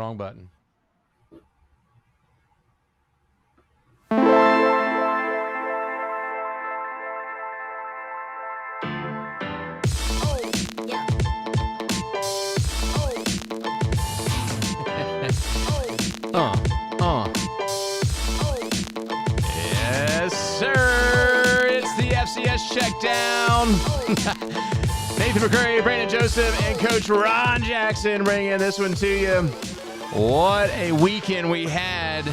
wrong button. Yes, sir. It's the FCS CheckDown. Nathan McCreary, Brandon Joseph, and Coach Ron Jackson bringing this one to you. What a weekend we had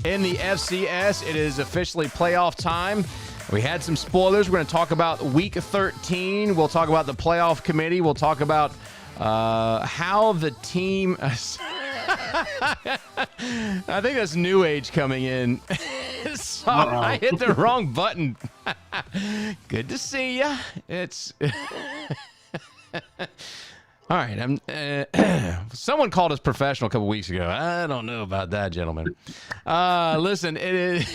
in the FCS. It is officially playoff time. We had some spoilers. We're going to talk about Week 13. We'll talk about the playoff committee. We'll talk about how the team... I think that's New Age coming in. Sorry, I hit the wrong button. Good to see ya. It's all right. Someone called us professional a couple weeks ago. I don't know about that, gentlemen. Listen, it is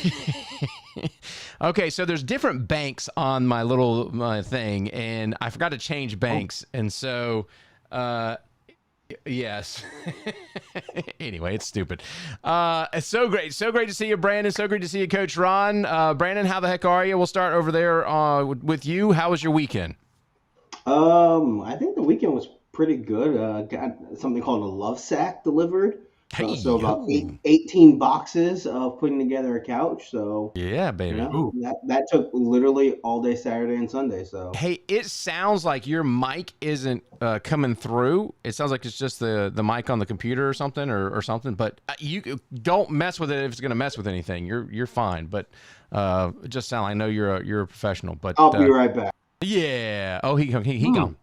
okay. So there's different banks on my little thing, and I forgot to change banks, and so. Yes. Anyway, it's stupid. It's so great to see you, Brandon. So great to see you, Coach Ron. Brandon, how the heck are you? We'll start over there with you. How was your weekend? I think the weekend was pretty good. Got something called a love sack delivered. So about 18 boxes of putting together a couch. So yeah, baby. That took literally all day Saturday and Sunday. So hey, it sounds like your mic isn't coming through. It sounds like it's just the mic on the computer or something or something. But you don't mess with it if it's going to mess with anything. You're fine. But it just sounds. I know you're a professional. But I'll be right back. Yeah. Oh, he gone.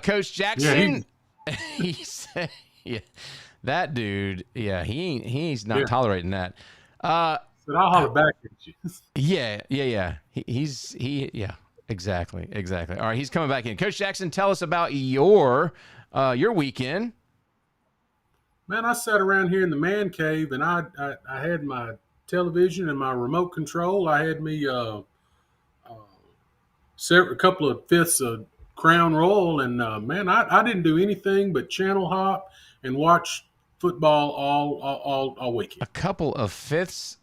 Coach Jackson. He said, yeah. That dude, yeah, he's not tolerating that. But I'll holler back at you. Yeah. He's exactly. All right, he's coming back in. Coach Jackson, tell us about your weekend. Man, I sat around here in the man cave, and I had my television and my remote control. I had me a couple of fifths of Crown Royal, and man, I didn't do anything but channel hop and watch football all weekend. A couple of fifths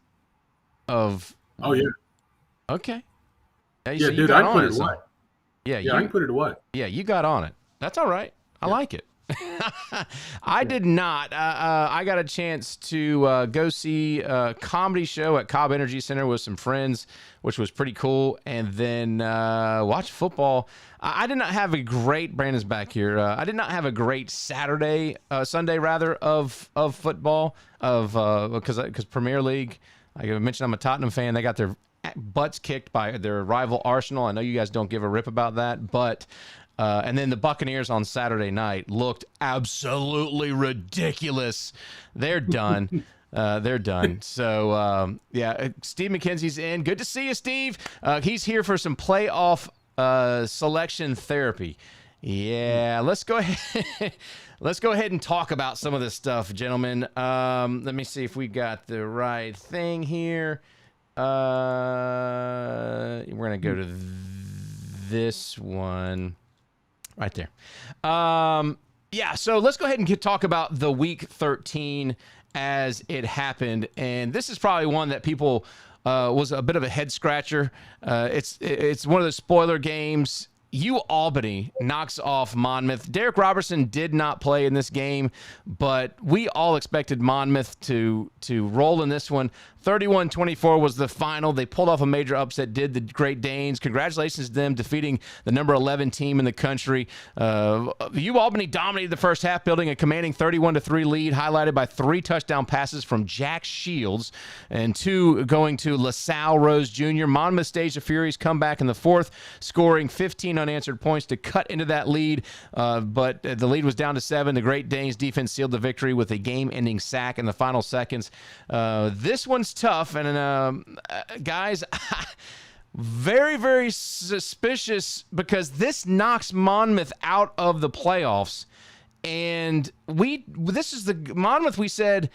of. Oh yeah. Okay. Yeah, dude, I can put it away. Yeah, I can put it away. Yeah, you got on it. That's all right. I like it. I did not. I got a chance to go see a comedy show at Cobb Energy Center with some friends, which was pretty cool, and then watch football. I did not have a great, Brandon's back here, I did not have a great Sunday rather, of football, because Premier League, like I mentioned, I'm a Tottenham fan. They got their butts kicked by their rival Arsenal. I know you guys don't give a rip about that, but... and then the Buccaneers on Saturday night looked absolutely ridiculous. They're done. They're done. So, Steve McKenzie's in. Good to see you, Steve. He's here for some playoff selection therapy. Yeah, let's go ahead. Let's go ahead and talk about some of this stuff, gentlemen. Let me see if we got the right thing here. We're going to go to this one. Right there. So let's go ahead and talk about the Week 13 as it happened. And this is probably one that people was a bit of a head scratcher. It's one of the spoiler games. Albany knocks off Monmouth. Derek Robertson did not play in this game, but we all expected Monmouth to roll in this one. 31-24 was the final. They pulled off a major upset, did the Great Danes. Congratulations to them defeating the number 11 team in the country. Albany dominated the first half, building a commanding 31-3 lead, highlighted by 3 touchdown passes from Jack Shields and 2 going to LaSalle Rose Jr. Monmouth staged a furious comeback in the fourth, scoring 15 unanswered points to cut into that lead, but the lead was down to 7. The Great Danes defense sealed the victory with a game-ending sack in the final seconds. This one's tough, and guys, very, very suspicious, because this knocks Monmouth out of the playoffs, and this is the Monmouth we said,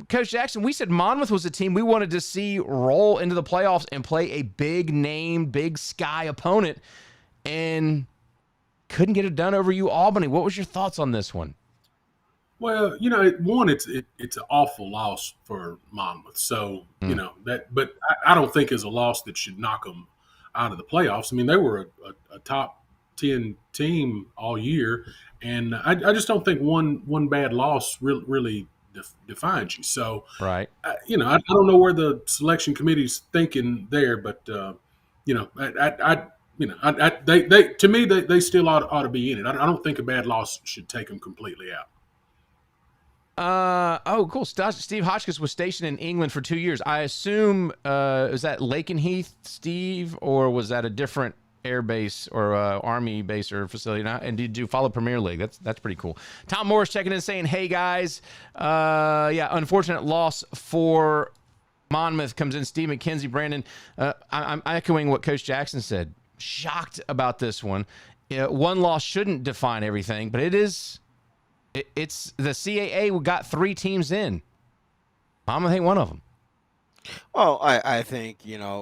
Coach Jackson, we said Monmouth was a team we wanted to see roll into the playoffs and play a big name, big sky opponent, and couldn't get it done over Albany. What was your thoughts on this one? Well, it's an awful loss for Monmouth. So but I don't think is a loss that should knock them out of the playoffs. I mean, they were a top 10 team all year, and I just don't think one bad loss really defines you. So, Right. I don't know where the selection committee's thinking there, but they to me they still ought to be in it. I don't think a bad loss should take them completely out. Oh, cool. Steve Hotchkiss was stationed in England for 2 years. I assume, is that Lakenheath, Steve, or was that a different air base or army base or facility? And did you follow Premier League? That's pretty cool. Tom Morris checking in saying, hey, guys. Unfortunate loss for Monmouth comes in. Steve McKenzie, Brandon. I'm echoing what Coach Jackson said. Shocked about this one. One loss shouldn't define everything, but it is... It's the CAA got 3 teams in. Monmouth ain't one of them. Well, I think,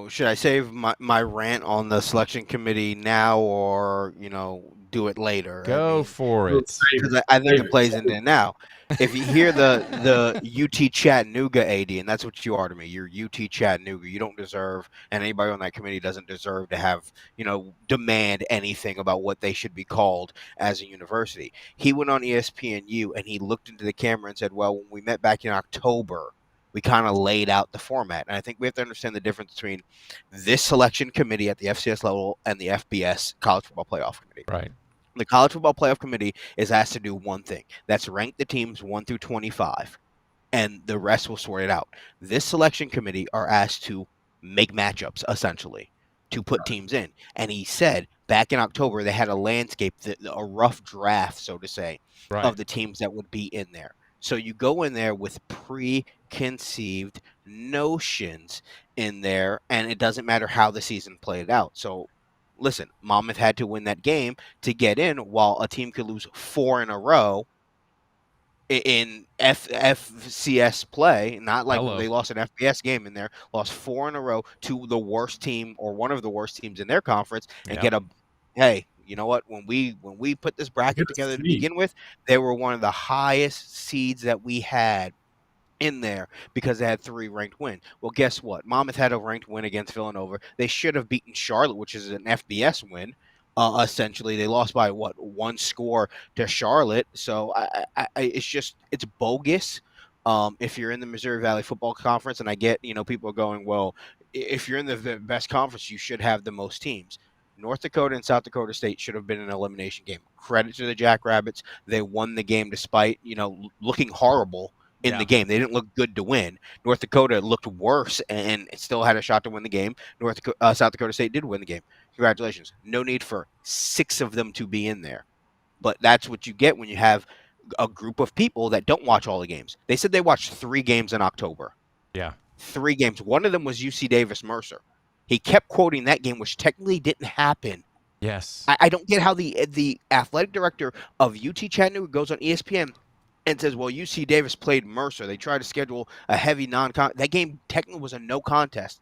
should I save my rant on the selection committee now or, do it later? Go for it. Because I think it plays into now. If you hear the UT Chattanooga AD, and that's what you are to me, you're UT Chattanooga. You don't deserve, and anybody on that committee doesn't deserve to have, demand anything about what they should be called as a university. He went on ESPNU and he looked into the camera and said, well, when we met back in October, we kind of laid out the format. And I think we have to understand the difference between this selection committee at the FCS level and the FBS College Football Playoff Committee. Right. The College Football Playoff Committee is asked to do one thing. That's rank the teams 1 through 25, and the rest will sort it out. This selection committee are asked to make matchups, essentially, to put teams in. And he said back in October they had a landscape, a rough draft, so to say, of the teams that would be in there. So you go in there with preconceived notions in there, and it doesn't matter how the season played out. So listen, Monmouth had to win that game to get in, while a team could lose 4 in a row in FCS play. Not like they lost an FBS game in there, lost 4 in a row to the worst team or one of the worst teams in their conference, and get hey, you know what? When we put this bracket together to begin with, they were one of the highest seeds that we had in there because they had 3 ranked wins. Well, guess what? Monmouth had a ranked win against Villanova. They should have beaten Charlotte, which is an FBS win. Essentially, they lost by 1 score to Charlotte. So it's bogus. If you're in the Missouri Valley Football Conference, and I get people are going, well, if you're in the best conference, you should have the most teams. North Dakota and South Dakota State should have been an elimination game. Credit to the Jackrabbits. They won the game despite, looking horrible in the game. They didn't look good to win. North Dakota looked worse and still had a shot to win the game. South Dakota State did win the game. Congratulations. No need for 6 of them to be in there. But that's what you get when you have a group of people that don't watch all the games. They said they watched 3 games in October. Yeah. 3 games. One of them was UC Davis Mercer. He kept quoting that game, which technically didn't happen. Yes. I don't get how the athletic director of UT Chattanooga goes on ESPN and says, well, UC Davis played Mercer. They tried to schedule a heavy non-contest. That game technically was a no contest.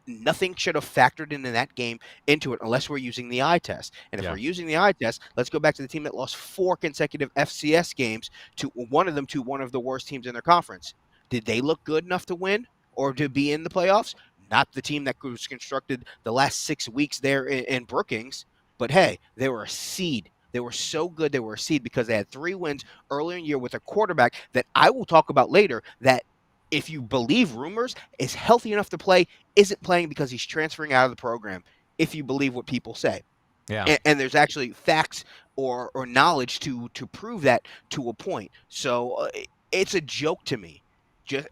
Nothing should have factored into that game into it unless we're using the eye test. And if we're using the eye test, let's go back to the team that lost 4 consecutive FCS games to one of the worst teams in their conference. Did they look good enough to win or to be in the playoffs? Not the team that was constructed the last 6 weeks there in Brookings. But, hey, they were a seed. They were so good they were a seed because they had 3 wins earlier in the year with a quarterback that I will talk about later that, if you believe rumors, is healthy enough to play, isn't playing because he's transferring out of the program, if you believe what people say. Yeah. And there's actually facts or knowledge to prove that to a point. So it's a joke to me.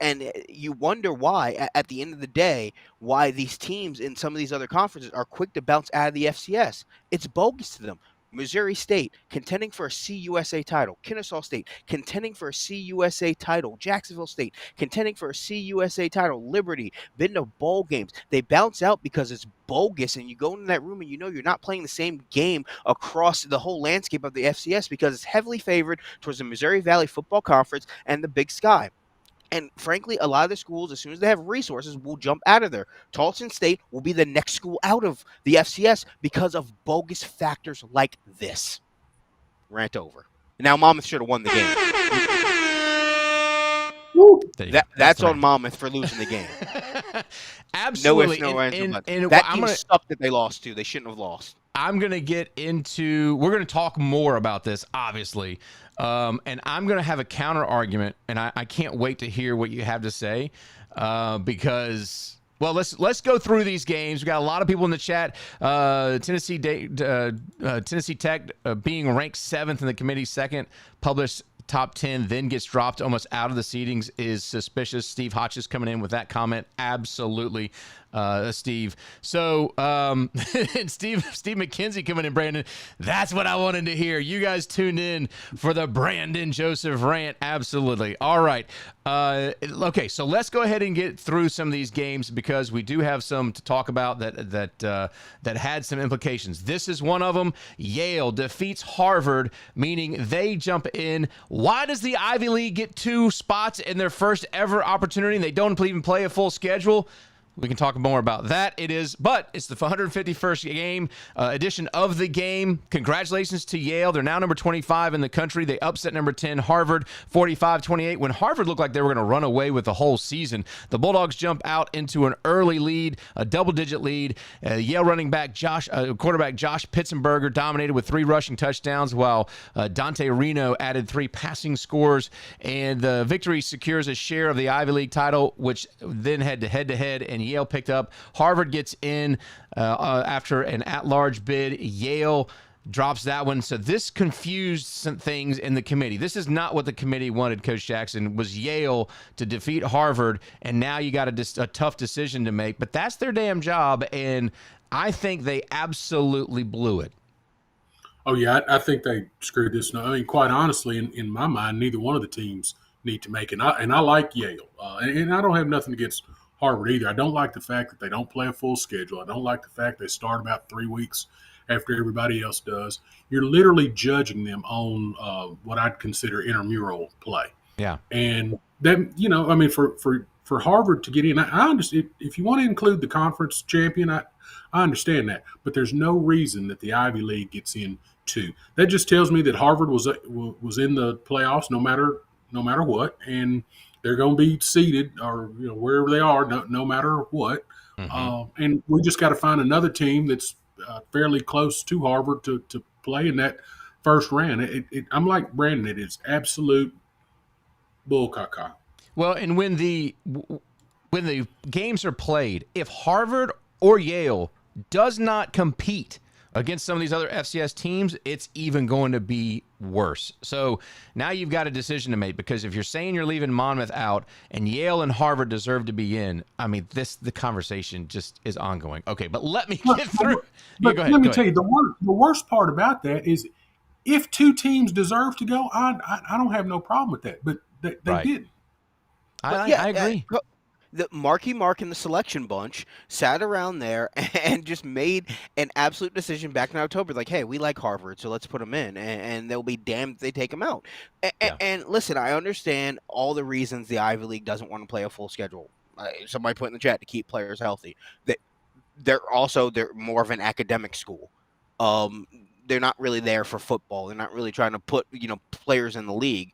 And you wonder why, at the end of the day, why these teams in some of these other conferences are quick to bounce out of the FCS. It's bogus to them. Missouri State contending for a CUSA title. Kennesaw State contending for a CUSA title. Jacksonville State contending for a CUSA title. Liberty been to bowl games. They bounce out because it's bogus, and you go into that room and you're not playing the same game across the whole landscape of the FCS because it's heavily favored towards the Missouri Valley Football Conference and the Big Sky. And frankly, a lot of the schools, as soon as they have resources, will jump out of there. Tarleton State will be the next school out of the FCS because of bogus factors like this. Rant over. Now, Monmouth should have won the game. That's on Monmouth for losing the game. Absolutely. No ifs, no ands, no buts. And that team sucked that they lost to. They shouldn't have lost. I'm going to get into – we're going to talk more about this, obviously. And I'm going to have a counter argument, and I can't wait to hear what you have to say because – well, let's go through these games. We got a lot of people in the chat. Tennessee Tech being ranked 7th in the committee, second published top 10, then gets dropped almost out of the seedings is suspicious. Steve Hodges coming in with that comment. Absolutely, Steve. So, and Steve McKenzie coming in, Brandon. That's what I wanted to hear. You guys tuned in for the Brandon Joseph rant. Absolutely. All right. Okay, so let's go ahead and get through some of these games because we do have some to talk about that had some implications. This is one of them. Yale defeats Harvard, meaning they jump in. Why does the Ivy League get 2 spots in their first ever opportunity and they don't even play a full schedule? We can talk more about that. But it's the 151st game edition of the game. Congratulations to Yale. They're now number 25 in the country. They upset number 10, Harvard, 45-28. When Harvard looked like they were going to run away with the whole season, the Bulldogs jump out into an early lead, a double-digit lead. Yale quarterback Josh Pitzenberger dominated with 3 rushing touchdowns, while Dante Reno added 3 passing scores. And the victory secures a share of the Ivy League title, which then had to head-to-head, and Yale picked up. Harvard gets in after an at-large bid. Yale drops that one. So this confused some things in the committee. This is not what the committee wanted, Coach Jackson, was Yale to defeat Harvard, and now you got a tough decision to make. But that's their damn job, and I think they absolutely blew it. Oh, yeah, I think they screwed this. I mean, quite honestly, in my mind, neither one of the teams need to make it. And I like Yale, and I don't have nothing against Harvard either. I don't like the fact that they don't play a full schedule. I don't like the fact they start about 3 weeks after everybody else does. You're literally judging them on what I'd consider intramural play. Yeah. And then, I mean, for Harvard to get in, I understand if you want to include the conference champion, I understand that, but there's no reason that the Ivy League gets in too. That just tells me that Harvard was in the playoffs no matter what, and they're going to be seeded or wherever they are, no matter what. Mm-hmm. And we just got to find another team that's fairly close to Harvard to play in that first round. I'm like Brandon. It is absolute bull caca. Well, and when the games are played, if Harvard or Yale does not compete against some of these other FCS teams, it's even going to be worse. So now you've got a decision to make, because if you're saying you're leaving Monmouth out and Yale and Harvard deserve to be in, I mean, the conversation just is ongoing. Okay, but let me get through. But go ahead, let me tell you, the worst part about that is if 2 teams deserve to go, I don't have no problem with that, but they didn't. I agree. The Marky Mark and the selection bunch sat around there and just made an absolute decision back in October, like, hey, we like Harvard, so let's put them in, and they'll be damned if they take them out. And listen, I understand all the reasons the Ivy League doesn't want to play a full schedule. Somebody put in the chat to keep players healthy. They're more of an academic school. They're not really there for football. They're not really trying to put players in the league.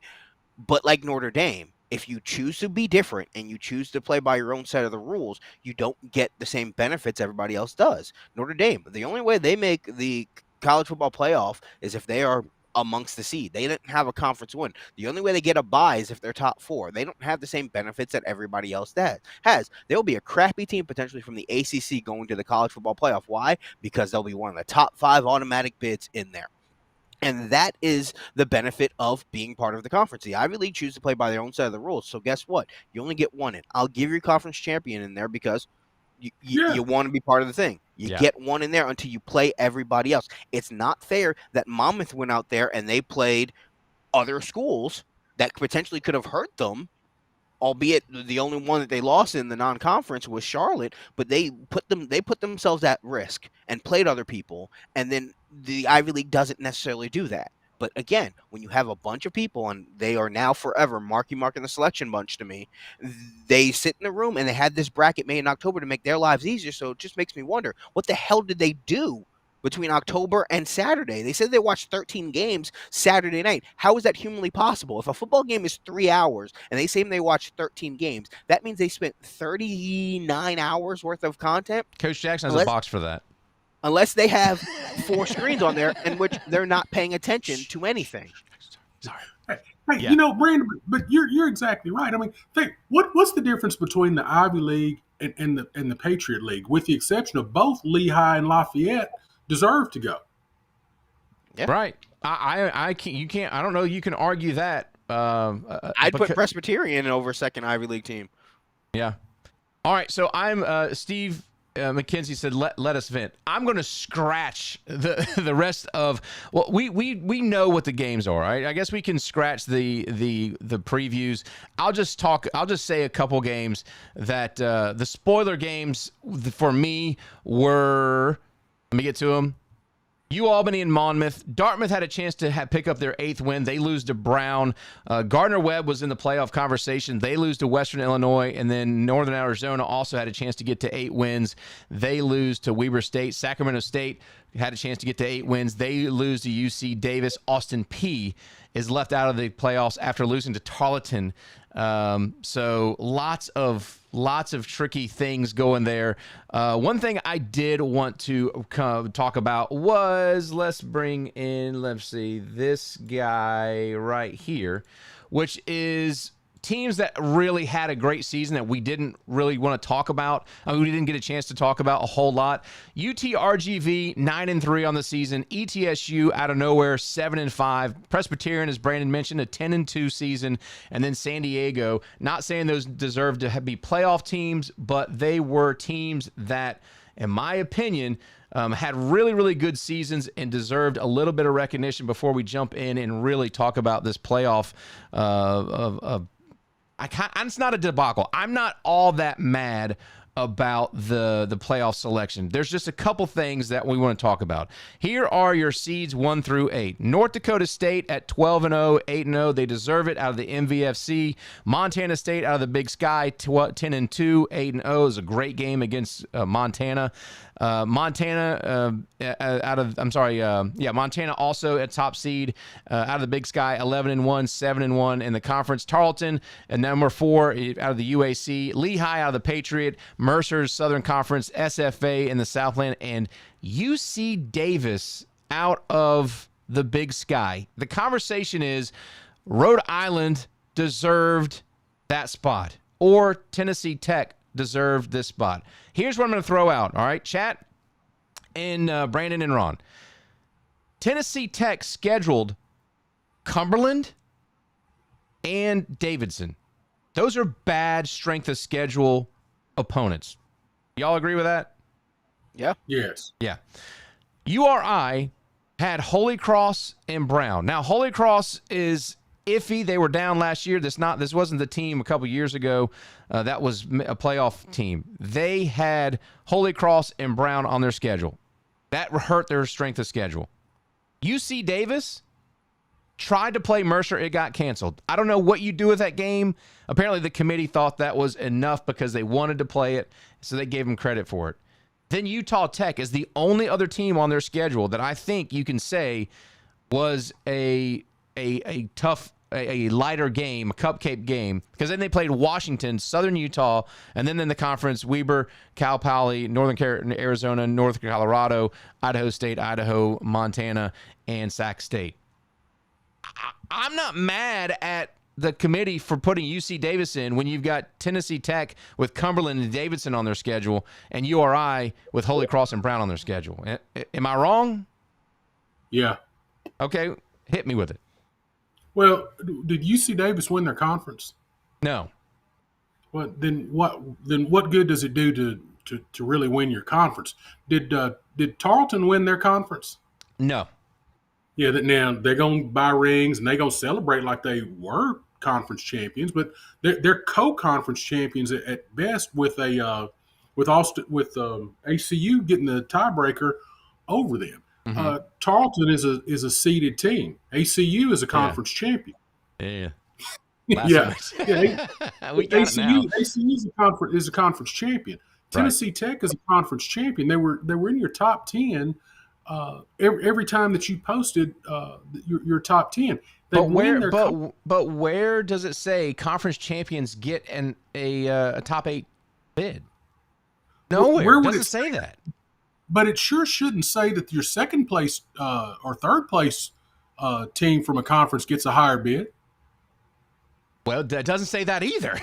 But like Notre Dame, if you choose to be different and you choose to play by your own set of the rules, you don't get the same benefits everybody else does. Notre Dame, the only way they make the college football playoff is if they are amongst the seed. They didn't have a conference win. The only way they get a bye is if they're top 4. They don't have the same benefits that everybody else has. They'll be a crappy team potentially from the ACC going to the college football playoff. Why? Because they'll be one of the top 5 automatic bids in there. And that is the benefit of being part of the conference. The Ivy League choose to play by their own set of the rules. So guess what? You only get one in. I'll give your conference champion in there because you want to be part of the thing. You get one in there until you play everybody else. It's not fair that Monmouth went out there and they played other schools that potentially could have hurt them, albeit the only one that they lost in the non-conference was Charlotte, but they put themselves at risk and played other people, and then the Ivy League doesn't necessarily do that. But again, when you have a bunch of people, and they are now forever Marky Mark and the selection bunch to me, they sit in a room and they had this bracket made in October to make their lives easier, so it just makes me wonder, what the hell did they do between October and Saturday. They said they watched 13 games Saturday night. How is that humanly possible? If a football game is 3 hours and they say they watched 13 games, that means they spent 39 hours worth of content. Coach Jackson has a box for that. Unless they have 4 screens on there in which they're not paying attention to anything. Sorry. Hey, yeah. Brandon, but you're exactly right. I mean, think what's the difference between the Ivy League and the Patriot League, with the exception of both Lehigh and Lafayette deserve to go. Yeah. Right. I can't. You can't. I don't know. You can argue that. I'd put Presbyterian over a second Ivy League team. Yeah. All right. So I'm Steve. McKenzie said, "Let us vent." I'm going to scratch the rest of. Well, we know what the games are, right? I guess we can scratch the previews. I'll just say a couple games that the spoiler games for me were. Let me get to them. UAlbany and Monmouth. Dartmouth had a chance to pick up their 8th win. They lose to Brown. Gardner-Webb was in the playoff conversation. They lose to Western Illinois. And then Northern Arizona also had a chance to get to 8 wins. They lose to Weber State. Sacramento State had a chance to get to 8 wins. They lose to UC Davis. Austin Peay is left out of the playoffs after losing to Tarleton. So lots of tricky things going there. One thing I did want to talk about was, let's see, this guy right here, which is teams that really had a great season that we didn't really want to talk about. We didn't get a chance to talk about a whole lot. UTRGV 9-3 on the season. ETSU out of nowhere 7-5. Presbyterian, as Brandon mentioned, a 10-2 season, and then San Diego. Not saying those deserve to be playoff teams, but they were teams that, in my opinion, had really, really good seasons and deserved a little bit of recognition before we jump in and really talk about this playoff it's not a debacle. I'm not all that mad about the playoff selection. There's just a couple things that we want to talk about. Here are your seeds 1 through 8. North Dakota State at 12-0, 8-0. They deserve it out of the MVFC. Montana State out of the Big Sky, 10-2, 8-0. Is a great game against Montana. Montana also at top seed out of the Big Sky, 11-1, 7-1 in the conference. Tarleton at number 4 out of the UAC. Lehigh out of the Patriot. Mercer's Southern Conference, SFA in the Southland, and UC Davis out of the Big Sky. The conversation is Rhode Island deserved that spot, or Tennessee Tech deserved this spot. Here's what I'm going to throw out, all right, chat and Brandon and Ron. Tennessee Tech scheduled Cumberland and Davidson. Those are bad strength of schedule opponents. Y'all agree with that? Yeah. Yes. Yeah. URI had Holy Cross and Brown. Now, Holy Cross is iffy. They were down last year. This wasn't the team a couple years ago. That was a playoff team. They had Holy Cross and Brown on their schedule. That hurt their strength of schedule. UC Davis tried to play Mercer. It got canceled. I don't know what you do with that game. Apparently, the committee thought that was enough because they wanted to play it, so they gave them credit for it. Then Utah Tech is the only other team on their schedule that I think you can say was a tough, a lighter game, a cupcake game, because then they played Washington, Southern Utah, and then in the conference, Weber, Cal Poly, Northern Arizona, North Colorado, Idaho State, Idaho, Montana, and Sac State. I'm not mad at the committee for putting UC Davis in when you've got Tennessee Tech with Cumberland and Davidson on their schedule and URI with Holy Cross and Brown on their schedule. Am I wrong? Yeah. Okay, hit me with it. Well, did UC Davis win their conference? No. Well, then what good does it do to really win your conference? Did Tarleton win their conference? No. Yeah, now they're going to buy rings and they're going to celebrate like they were conference champions, but they're co-conference champions at best with ACU getting the tiebreaker over them. Mm-hmm. Tarleton is a seeded team. ACU is a conference champion. Yeah. Yeah. We got it now. ACU is a conference champion. Tennessee Tech is a conference champion. They were in your top 10 every time that you posted your top 10. They But win their but where does it say conference champions get a top 8 bid? Nowhere. Where It would doesn't it say that. But it sure shouldn't say that your second place or third place team from a conference gets a higher bid. Well, it doesn't say that either.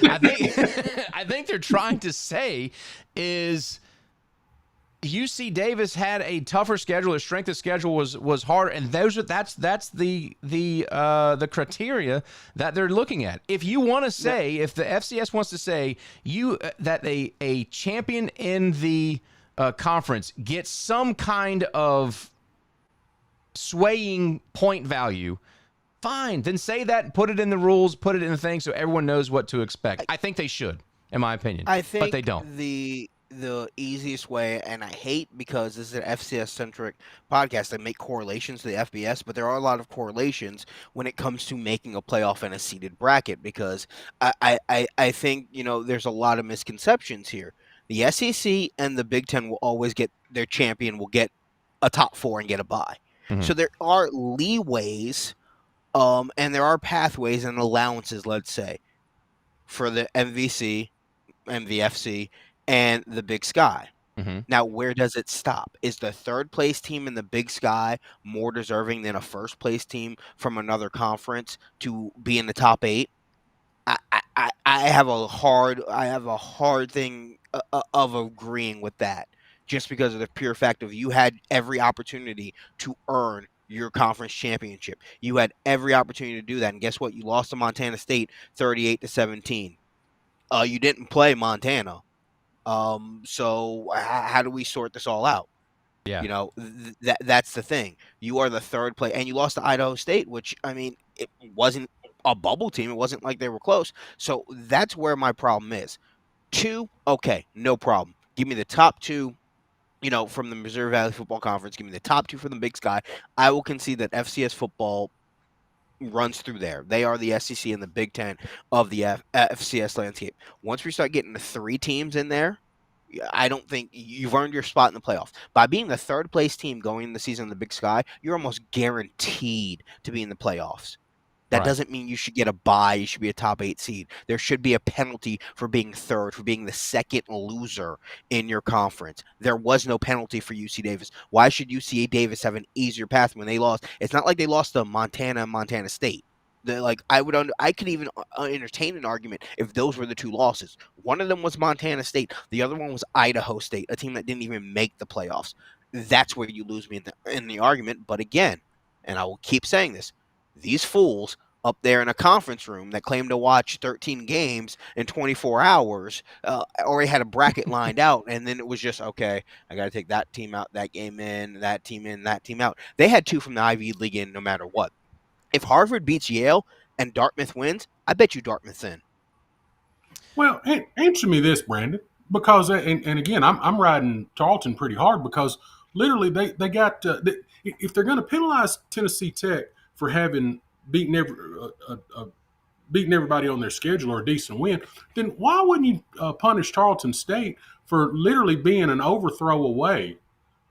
I think they're trying to say is UC Davis had a tougher schedule. Their strength of schedule was harder, and that's the criteria that they're looking at. If you want to say, if the FCS wants to say that a champion in the conference gets some kind of swaying point value, fine, then say that and put it in the rules, put it in the thing so everyone knows what to expect. I think they should, in my opinion. I think but they don't. The easiest way, and I hate because this is an FCS centric podcast, they make correlations to the FBS, but there are a lot of correlations when it comes to making a playoff in a seeded bracket, because I think, there's a lot of misconceptions here. The SEC and the Big Ten will always get their champion, will get a top 4 and get a bye. Mhm. So there are leeways, and there are pathways and allowances, let's say, for the MVC, MVFC, and the Big Sky. Mhm. Now, where does it stop? Is the third place team in the Big Sky more deserving than a first place team from another conference to be in the top 8? I have a hard thing of agreeing with that, just because of the pure fact of you had every opportunity to earn your conference championship. You had every opportunity to do that, and guess what? You lost to Montana State 38-17. You didn't play Montana. So how do we sort this all out? Yeah. That's the thing. You are the third place, and you lost to Idaho State, which, it wasn't a bubble team. It wasn't like they were close. So that's where my problem is. 2, okay, no problem. Give me the top 2, from the Missouri Valley Football Conference. Give me the top 2 from the Big Sky. I will concede that FCS football runs through there. They are the SEC and the Big Ten of the FCS landscape. Once we start getting the 3 teams in there, I don't think you've earned your spot in the playoffs. By being the third place team going in the season in the Big Sky, you're almost guaranteed to be in the playoffs. That doesn't mean you should get a bye. You should be a top 8 seed. There should be a penalty for being third, for being the second loser in your conference. There was no penalty for UC Davis. Why should UC Davis have an easier path when they lost? It's not like they lost to Montana and Montana State. I could even entertain an argument if those were the 2 losses. One of them was Montana State. The other one was Idaho State, a team that didn't even make the playoffs. That's where you lose me in the argument. But again, and I will keep saying this, these fools up there in a conference room that claim to watch 13 games in 24 hours already had a bracket lined out, and then it was just, okay, I got to take that team out, that game in, that team out. They had 2 from the Ivy League in no matter what. If Harvard beats Yale and Dartmouth wins, I bet you Dartmouth's in. Well, answer me this, Brandon, because and again, I'm riding Tarleton pretty hard because literally they got if they're going to penalize Tennessee Tech for having beaten everybody on their schedule or a decent win, then why wouldn't you punish Tarleton State for literally being an overthrow away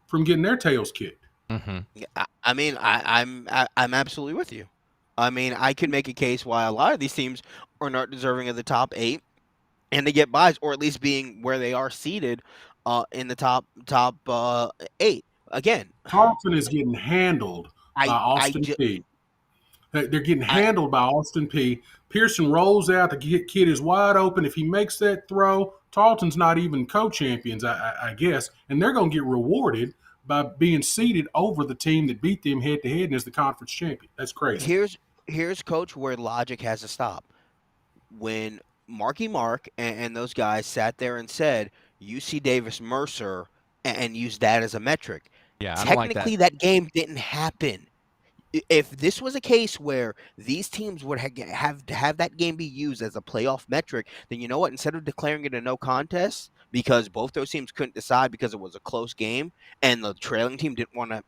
from getting their tails kicked? Mm-hmm. I'm absolutely with you. I could make a case why a lot of these teams are not deserving of the top 8, and they get buys, or at least being where they are seated in the top 8. Again, Tarleton is getting handled by Austin Peay. They're getting handled by Austin Peay. Pearson rolls out. The kid is wide open. If he makes that throw, Tarleton's not even co-champions, I guess, and they're going to get rewarded by being seeded over the team that beat them head-to-head and is the conference champion. That's crazy. Here's, Coach, where logic has to stop. When Marky Mark and those guys sat there and said, UC Davis Mercer, and used that as a metric, technically that game didn't happen. If this was a case where these teams would have to have that game be used as a playoff metric, then you know what? Instead of declaring it a no contest, because both those teams couldn't decide because it was a close game and the trailing team didn't want to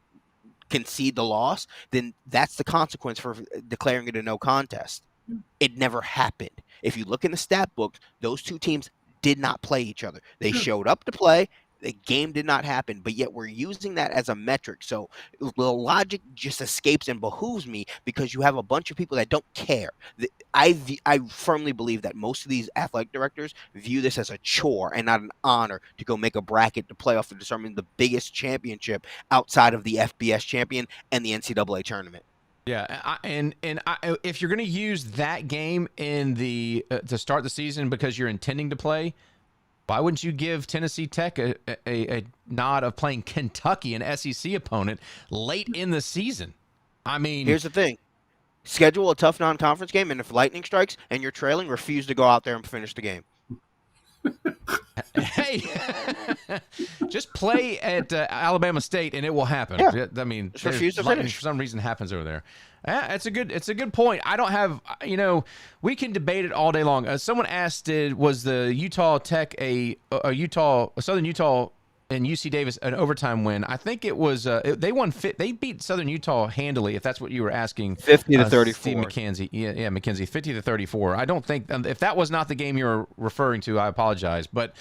concede the loss, then that's the consequence for declaring it a no contest. It never happened. If you look in the stat book, those 2 teams did not play each other. They showed up to play. The game did not happen, but yet we're using that as a metric. So the logic just escapes and behooves me because you have a bunch of people that don't care. I firmly believe that most of these athletic directors view this as a chore and not an honor to go make a bracket to playoff to determine the biggest championship outside of the FBS champion and the NCAA tournament. Yeah, if you're going to use that game in the to start the season because you're intending to play, why wouldn't you give Tennessee Tech a nod of playing Kentucky, an SEC opponent, late in the season? I mean, here's the thing. Schedule a tough non-conference game, and if lightning strikes and you're trailing, refuse to go out there and finish the game. Hey, just play at Alabama State and it will happen. Yeah. I mean, refuse to finish. For some reason happens over there. It's a good point. I don't have, we can debate it all day long. Someone asked, was the Utah Tech a Southern Utah and UC Davis an overtime win? I think it was. They won. They beat Southern Utah handily. If that's what you were asking, 50-34. Steve McKenzie. Yeah, McKenzie, 50-34. I don't think if that was not the game you were referring to, I apologize. But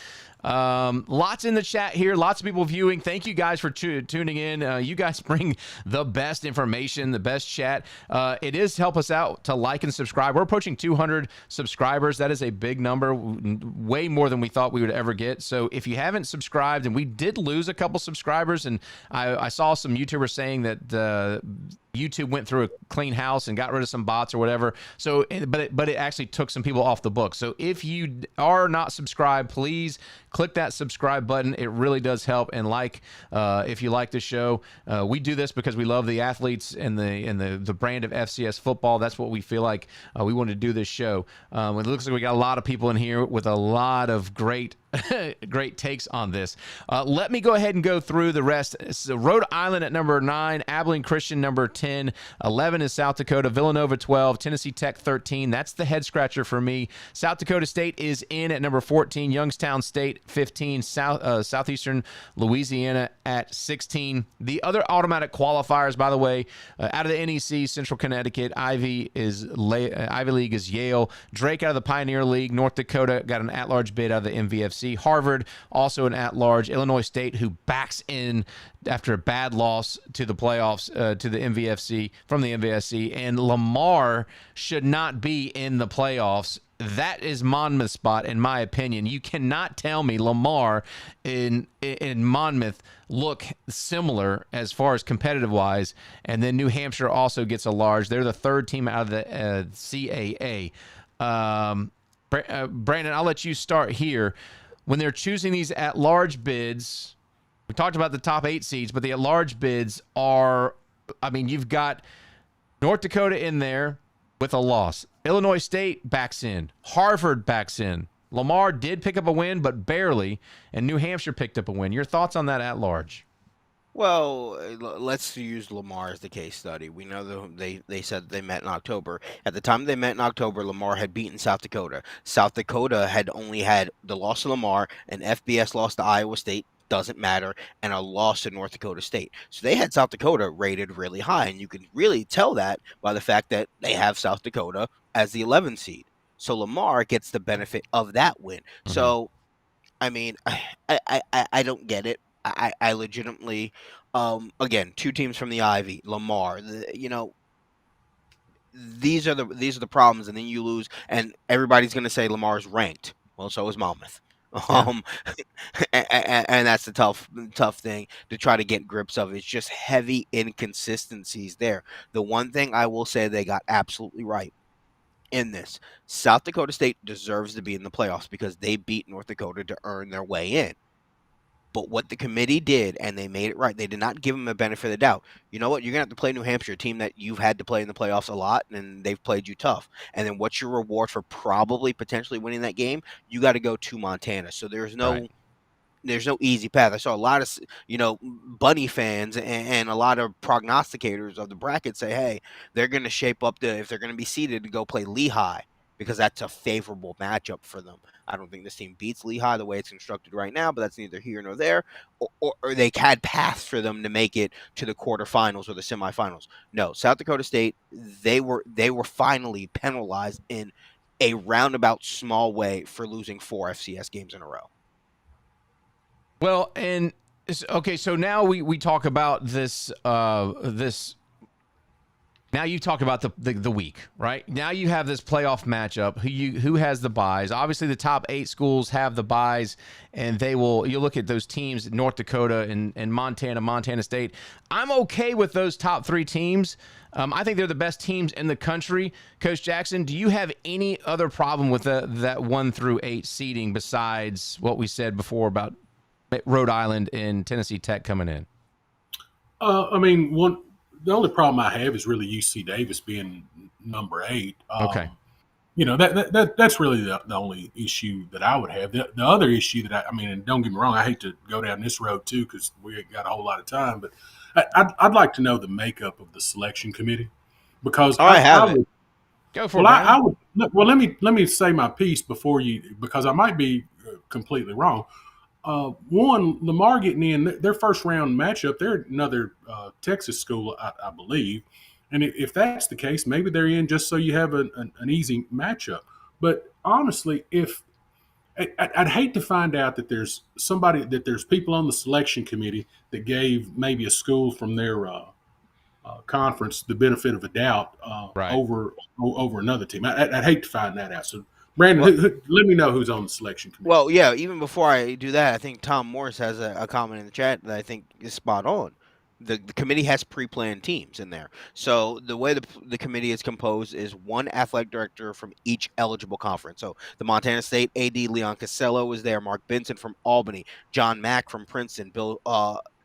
lots in the chat here. Lots of people viewing. Thank you guys for tuning in. You guys bring the best information, the best chat. It is help us out to like and subscribe. We're approaching 200 subscribers. That is a big number, way more than we thought we would ever get. So if you haven't subscribed, and we did lose a couple subscribers, and I saw some YouTubers saying that YouTube went through a clean house and got rid of some bots or whatever. So, but it actually took some people off the book. So if you are not subscribed, please click that subscribe button. It really does help. And if you like the show, we do this because we love the athletes and the brand of FCS football. That's what we feel like we want to do this show. It looks like we got a lot of people in here with a lot of great takes on this. Let me go ahead and go through the rest. So Rhode Island at number 9, Abilene Christian number 10, 11 is South Dakota, Villanova 12, Tennessee Tech 13. That's the head scratcher for me. South Dakota State is in at number 14, Youngstown State 15, Southeastern Louisiana at 16. The other automatic qualifiers, by the way, out of the NEC, Central Connecticut, Ivy League is Yale, Drake out of the Pioneer League, North Dakota got an at-large bid out of the MVFC. Harvard, also an at-large. Illinois State, who backs in after a bad loss to the playoffs to the MVFC from the MVFC, and Lamar should not be in the playoffs. That is Monmouth's spot, in my opinion. You cannot tell me Lamar in Monmouth look similar as far as competitive-wise, and then New Hampshire also gets a large. They're the third team out of the CAA. Brandon, I'll let you start here. When they're choosing these at-large bids, we talked about the top 8 seeds, but the at-large bids are, you've got North Dakota in there with a loss. Illinois State backs in. Harvard backs in. Lamar did pick up a win, but barely, and New Hampshire picked up a win. Your thoughts on that at-large? Well, let's use Lamar as the case study. We know they said they met in October. At the time they met in October, Lamar had beaten South Dakota. South Dakota had only had the loss to Lamar, an FBS loss to Iowa State, doesn't matter, and a loss to North Dakota State. So they had South Dakota rated really high, and you can really tell that by the fact that they have South Dakota as the 11th seed. So Lamar gets the benefit of that win. Mm-hmm. So, I don't get it. I legitimately, again, 2 teams from the Ivy, Lamar, these are the problems, and then you lose, and everybody's going to say Lamar's ranked. Well, so is Monmouth. Yeah. And that's the tough thing to try to get grips of. It's just heavy inconsistencies there. The one thing I will say they got absolutely right in this, South Dakota State deserves to be in the playoffs because they beat North Dakota to earn their way in. But what the committee did, and they made it right, they did not give them the benefit of the doubt. You know what? You're going to have to play New Hampshire, a team that you've had to play in the playoffs a lot, and they've played you tough. And then what's your reward for probably potentially winning that game? You got to go to Montana. So there's no easy path. I saw a lot of, Bunny fans and a lot of prognosticators of the bracket say, hey, they're going to shape up if they're going to be seeded to go play Lehigh because that's a favorable matchup for them. I don't think this team beats Lehigh the way it's constructed right now, but that's neither here nor there. Or they had paths for them to make it to the quarterfinals or the semifinals. No, South Dakota State, they were finally penalized in a roundabout small way for losing 4 FCS games in a row. Well, and okay, so now we talk about this this. Now you talk about the week, right? Now you have this playoff matchup. Who has the buys? Obviously, the top 8 schools have the buys, and they will. You look at those teams: North Dakota and Montana State. I'm okay with those top 3 teams. I think they're the best teams in the country. Coach Jackson, do you have any other problem with that 1 through 8 seeding besides what we said before about Rhode Island and Tennessee Tech coming in? I mean, the only problem I have is really UC Davis being number 8. Okay. You know, that's really the only issue that I would have. The other issue that I mean, and don't get me wrong, I hate to go down this road too because we got a whole lot of time, but I'd like to know the makeup of the selection committee because I would, go for it. I would. Well, let me say my piece before you, because I might be completely wrong. One, Lamar getting in their first round matchup, they're another Texas school, I believe. And if that's the case, maybe they're in just so you have an easy matchup. But honestly, if I'd hate to find out that there's people on the selection committee that gave maybe a school from their conference the benefit of a doubt over another team. I'd hate to find that out. So, Brandon, let me know who's on the selection committee. Well, yeah, even before I do that, I think Tom Morris has a comment in the chat that I think is spot on. The committee has pre-planned teams in there. So the way the committee is composed is one athletic director from each eligible conference. So the Montana State AD Leon Casello is there, Mark Benson from Albany, John Mack from Princeton, Bill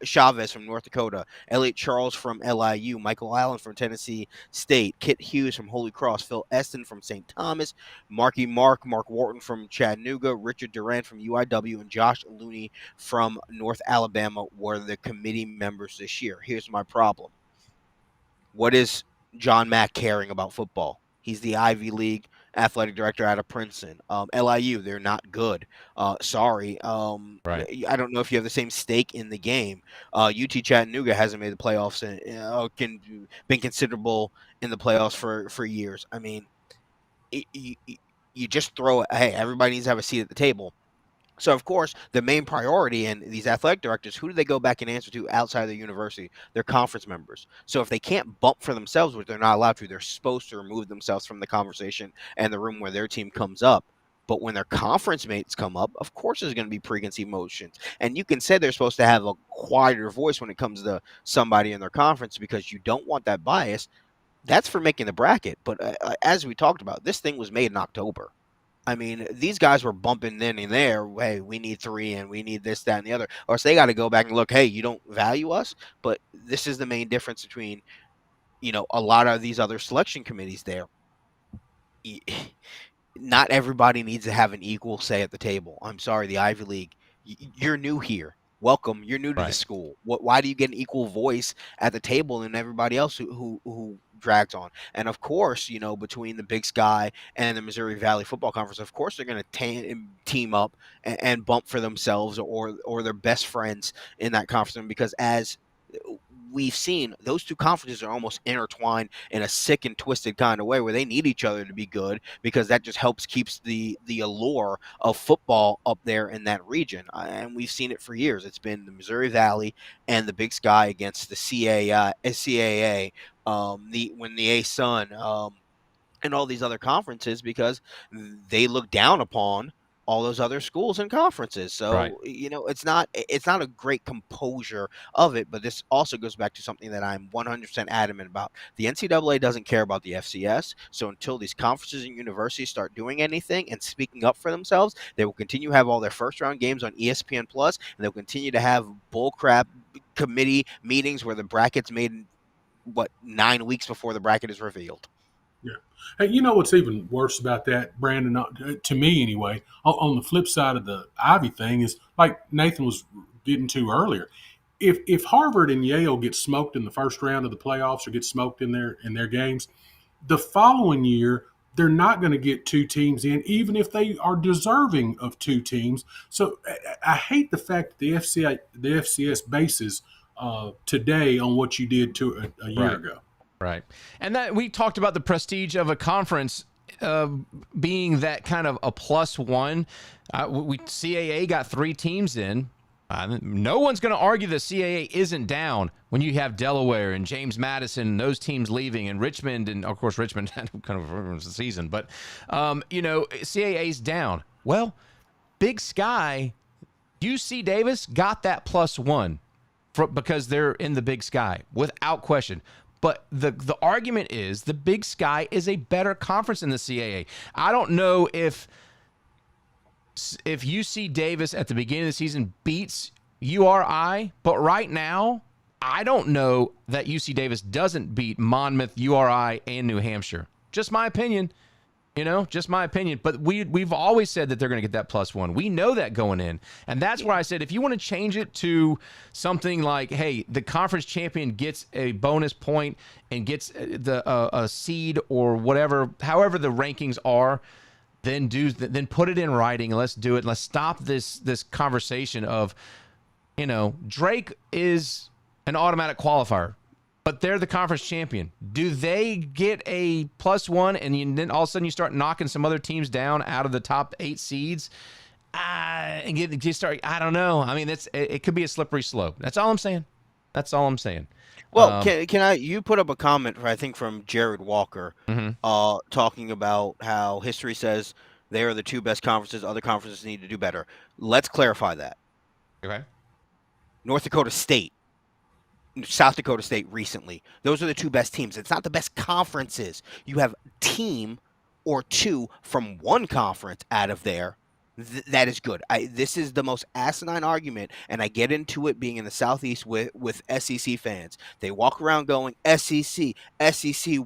Chavez from North Dakota, Elliot Charles from LIU, Michael Allen from Tennessee State, Kit Hughes from Holy Cross, Phil Eston from St. Thomas, Mark Wharton from Chattanooga, Richard Durant from UIW, and Josh Looney from North Alabama were the committee members this year. Here's my problem. What is John Mack caring about football? He's the Ivy League athletic director out of Princeton. LIU, they're not good. Sorry. Right. I don't know if you have the same stake in the game. UT Chattanooga hasn't made the playoffs and been considerable in the playoffs for years. I mean, you just throw it. Hey, everybody needs to have a seat at the table. So, of course, the main priority in these athletic directors, who do they go back and answer to outside of the university? Their conference members. So if they can't bump for themselves, which they're not allowed to, they're supposed to remove themselves from the conversation and the room where their team comes up. But when their conference mates come up, of course there's going to be preconceived notions. And you can say they're supposed to have a quieter voice when it comes to somebody in their conference because you don't want that bias. That's for making the bracket. But as we talked about, this thing was made in October. I mean, these guys were bumping in and there. Hey, we need 3 and we need this, that, and the other. Or so they got to go back and look, hey, you don't value us? But this is the main difference between, a lot of these other selection committees there. Not everybody needs to have an equal say at the table. I'm sorry, the Ivy League, you're new here. Welcome. You're new to the school. Why do you get an equal voice at the table than everybody else who drags on? And of course, between the Big Sky and the Missouri Valley Football Conference, of course they're going to team up and bump for themselves or their best friends in that conference, because as we've seen, those two conferences are almost intertwined in a sick and twisted kind of way where they need each other to be good, because that just keeps the allure of football up there in that region. And we've seen it for years. It's been the Missouri Valley and the Big Sky against the CAA, when the A-Sun, and all these other conferences, because they look down upon all those other schools and conferences. So, it's not a great composure of it, but this also goes back to something that I'm 100% adamant about. The NCAA doesn't care about the FCS. So until these conferences and universities start doing anything and speaking up for themselves, they will continue to have all their first round games on ESPN Plus, and they'll continue to have bullcrap committee meetings where the bracket's made 9 weeks before the bracket is revealed. Yeah. Hey, you know what's even worse about that, Brandon, to me anyway, on the flip side of the Ivy thing is, like Nathan was getting to earlier, if Harvard and Yale get smoked in the first round of the playoffs or get smoked in their games, the following year they're not going to get 2 teams in, even if they are deserving of 2 teams. So I hate the fact that the FCS bases today on what you did a year ago. Right. And that we talked about the prestige of a conference being that kind of a +1. CAA got 3 teams in. No one's going to argue that CAA isn't down when you have Delaware and James Madison and those teams leaving and Richmond, and of course Richmond kind of ruins the season, but CAA's down. Well, Big Sky, UC Davis got that +1 because they're in the Big Sky without question. But the argument is the Big Sky is a better conference than the CAA. I don't know if UC Davis at the beginning of the season beats URI, but right now, I don't know that UC Davis doesn't beat Monmouth, URI, and New Hampshire. Just my opinion. Just my opinion. But we've always said that they're going to get that +1. We know that going in. And that's where I said, if you want to change it to something like, hey, the conference champion gets a bonus point and gets a seed or whatever, however the rankings are, then put it in writing and let's do it. Let's stop this conversation of, Drake is an automatic qualifier, but they're the conference champion. Do they get a +1 and then all of a sudden you start knocking some other teams down out of the top 8 seeds? And get start. I don't know. I mean, it could be a slippery slope. That's all I'm saying. Well, can I? You put up a comment, I think, from Jared Walker, talking about how history says they are the 2 best conferences. Other conferences need to do better. Let's clarify that. Okay. North Dakota State, South Dakota State recently. Those are the 2 best teams. It's not the best conferences. You have team or 2 from one conference out of there. That is good. This is the most asinine argument, and I get into it being in the Southeast with SEC fans. They walk around going, SEC,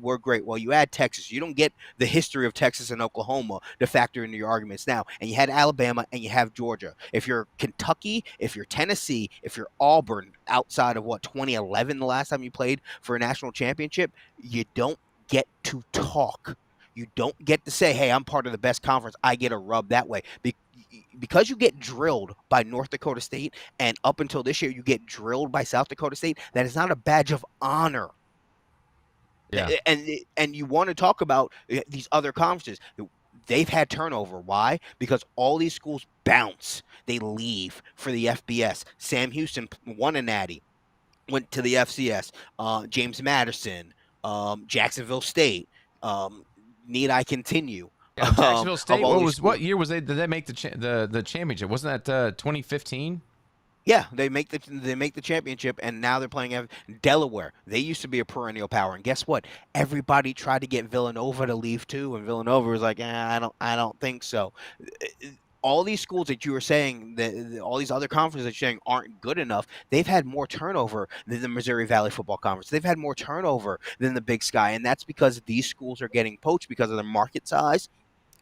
we're great. Well, you add Texas. You don't get the history of Texas and Oklahoma to factor into your arguments now. And you had Alabama and you have Georgia. If you're Kentucky, if you're Tennessee, if you're Auburn, outside of 2011, the last time you played for a national championship, you don't get to talk. You don't get to say, hey, I'm part of the best conference. I get a rub that way. Because you get drilled by North Dakota State, and up until this year, you get drilled by South Dakota State, that is not a badge of honor. Yeah. And you want to talk about these other conferences. They've had turnover. Why? Because all these schools bounce. They leave for the FBS. Sam Houston won a natty, went to the FCS. James Madison, Jacksonville State, need I continue? Yeah, Jacksonville State. What year was they? Did they make the championship? Wasn't that 2015? Yeah, they make the championship, and now they're playing Delaware. They used to be a perennial power, and guess what? Everybody tried to get Villanova to leave too, and Villanova was like, I don't think so. All these schools that you were saying, all these other conferences that you're saying aren't good enough, they've had more turnover than the Missouri Valley Football Conference. They've had more turnover than the Big Sky, and that's because these schools are getting poached because of their market size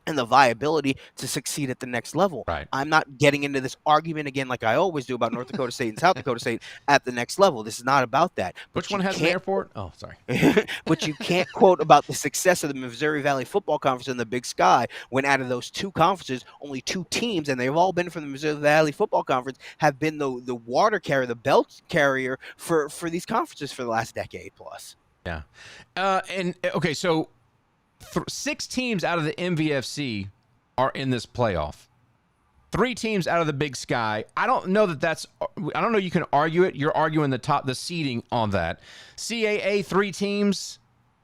and the viability to succeed at the next level. Right. I'm not getting into this argument again like I always do about North Dakota State and South Dakota State at the next level. This is not about that. Which one has an airport? Oh, sorry. But you can't quote about the success of the Missouri Valley Football Conference and the Big Sky when out of those 2 conferences, only 2 teams, and they've all been from the Missouri Valley Football Conference, have been the water carrier, the belt carrier for these conferences for the last decade plus. Yeah. Okay, so 6 teams out of the MVFC are in this playoff. 3 teams out of the Big Sky. I don't know you can argue it. You're arguing the seeding on that. CAA 3 teams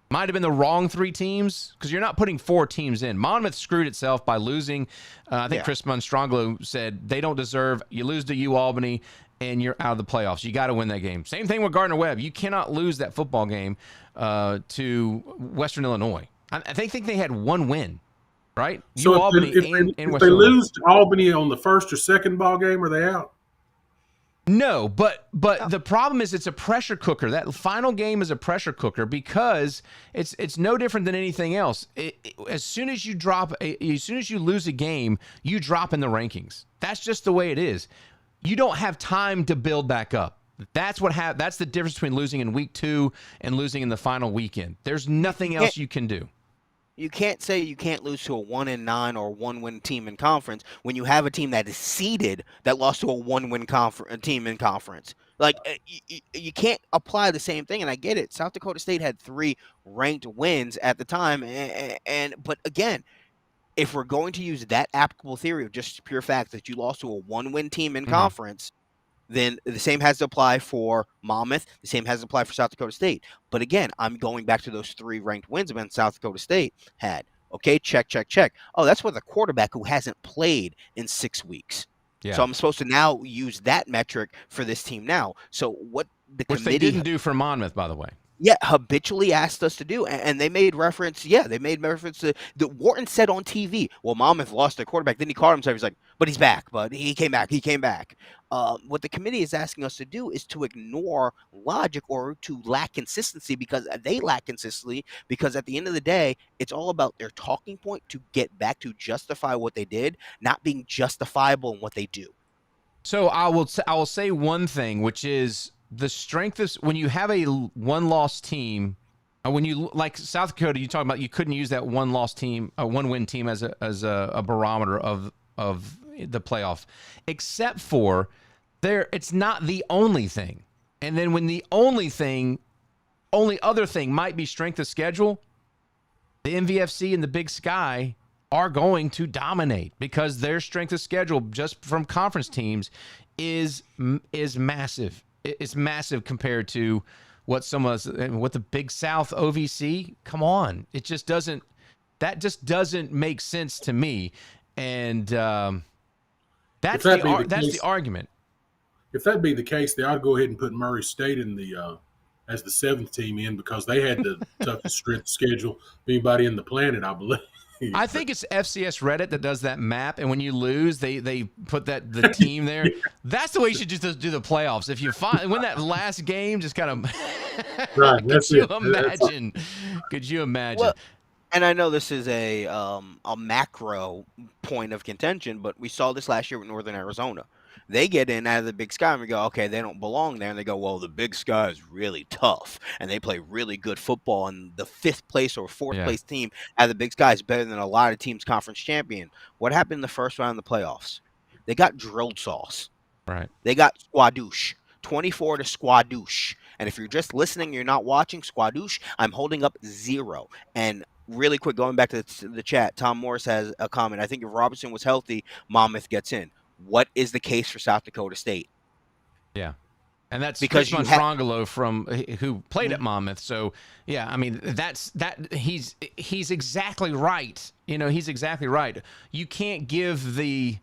might have been the wrong 3 teams because you're not putting 4 teams in. Monmouth screwed itself by losing. I think Chris Monstranglo said they don't deserve. You lose to UAlbany and you're out of the playoffs. You got to win that game. Same thing with Gardner-Webb. You cannot lose that football game to Western Illinois. I think they had 1 win, right? So UAlbany if they lose to Albany on the first or second ball game, are they out? No, but the problem is it's a pressure cooker. That final game is a pressure cooker because it's no different than anything else. As soon as you lose a game, you drop in the rankings. That's just the way it is. You don't have time to build back up. That's the difference between losing in week 2 and losing in the final weekend. There's nothing else you can do. You can't say you can't lose to a 1-9 or 1-win team in conference when you have a team that is seeded that lost to a 1-win team in conference. Like, you can't apply the same thing, and I get it. South Dakota State had 3 ranked wins at the time, but again, if we're going to use that applicable theory of just pure fact that you lost to a 1-win team in conference, then the same has to apply for Monmouth. The same has to apply for South Dakota State. But again, I'm going back to those 3 ranked wins against South Dakota State had. Okay, check. Oh, that's with a quarterback who hasn't played in 6 weeks. Yeah. So I'm supposed to now use that metric for this team now. So what the Which committee they didn't do for Monmouth, by the way. Yeah, habitually asked us to do, and they made reference. Yeah, they made reference to that. Wharton said on TV, "Well, Monmouth lost their quarterback." Then he caught himself. He's like, "But he's back. But he came back. He came back." What the committee is asking us to do is to ignore logic or to lack consistency because they lack consistency. Because at the end of the day, it's all about their talking point to get back to justify what they did, not being justifiable in what they do. So I will say one thing, which is the strength is when you have a one-loss team, when you like South Dakota, you talk about you couldn't use that one-loss team, a one-win team as a barometer of the playoff, except for it's not the only thing. And then when the only other thing might be strength of schedule, the MVFC and the Big Sky are going to dominate because their strength of schedule just from conference teams is massive. It's massive compared to what the Big South OVC. Come on, it just doesn't. That just doesn't make sense to me, and that's the argument. If that be the case, they ought to go ahead and put Murray State in the as the 7th team in because they had the toughest strength schedule of anybody in the planet, I believe. I think it's FCS Reddit that does that map, and when you lose, they put the team there. That's the way you should just do the playoffs. If you win that last game, just kind of right. Could you imagine? Well, and I know this is a macro point of contention, but we saw this last year with Northern Arizona. They get in out of the Big Sky and we go, okay, they don't belong there. And they go, well, the Big Sky is really tough and they play really good football. And the 5th place or 4th place team out of the Big Sky is better than a lot of teams conference champion. What happened in the first round of the playoffs? They got drilled sauce. Right. They got squadouche, 24 to squadouche. And if you're just listening, you're not watching squadouche, I'm holding up 0. And really quick, going back to the chat, Tom Morris has a comment. I think if Robinson was healthy, Monmouth gets in. What is the case for South Dakota State? Yeah. And that's because Chris Monfrangelo who played at Monmouth. So, yeah, I mean, he's exactly right. He's exactly right. You can't give the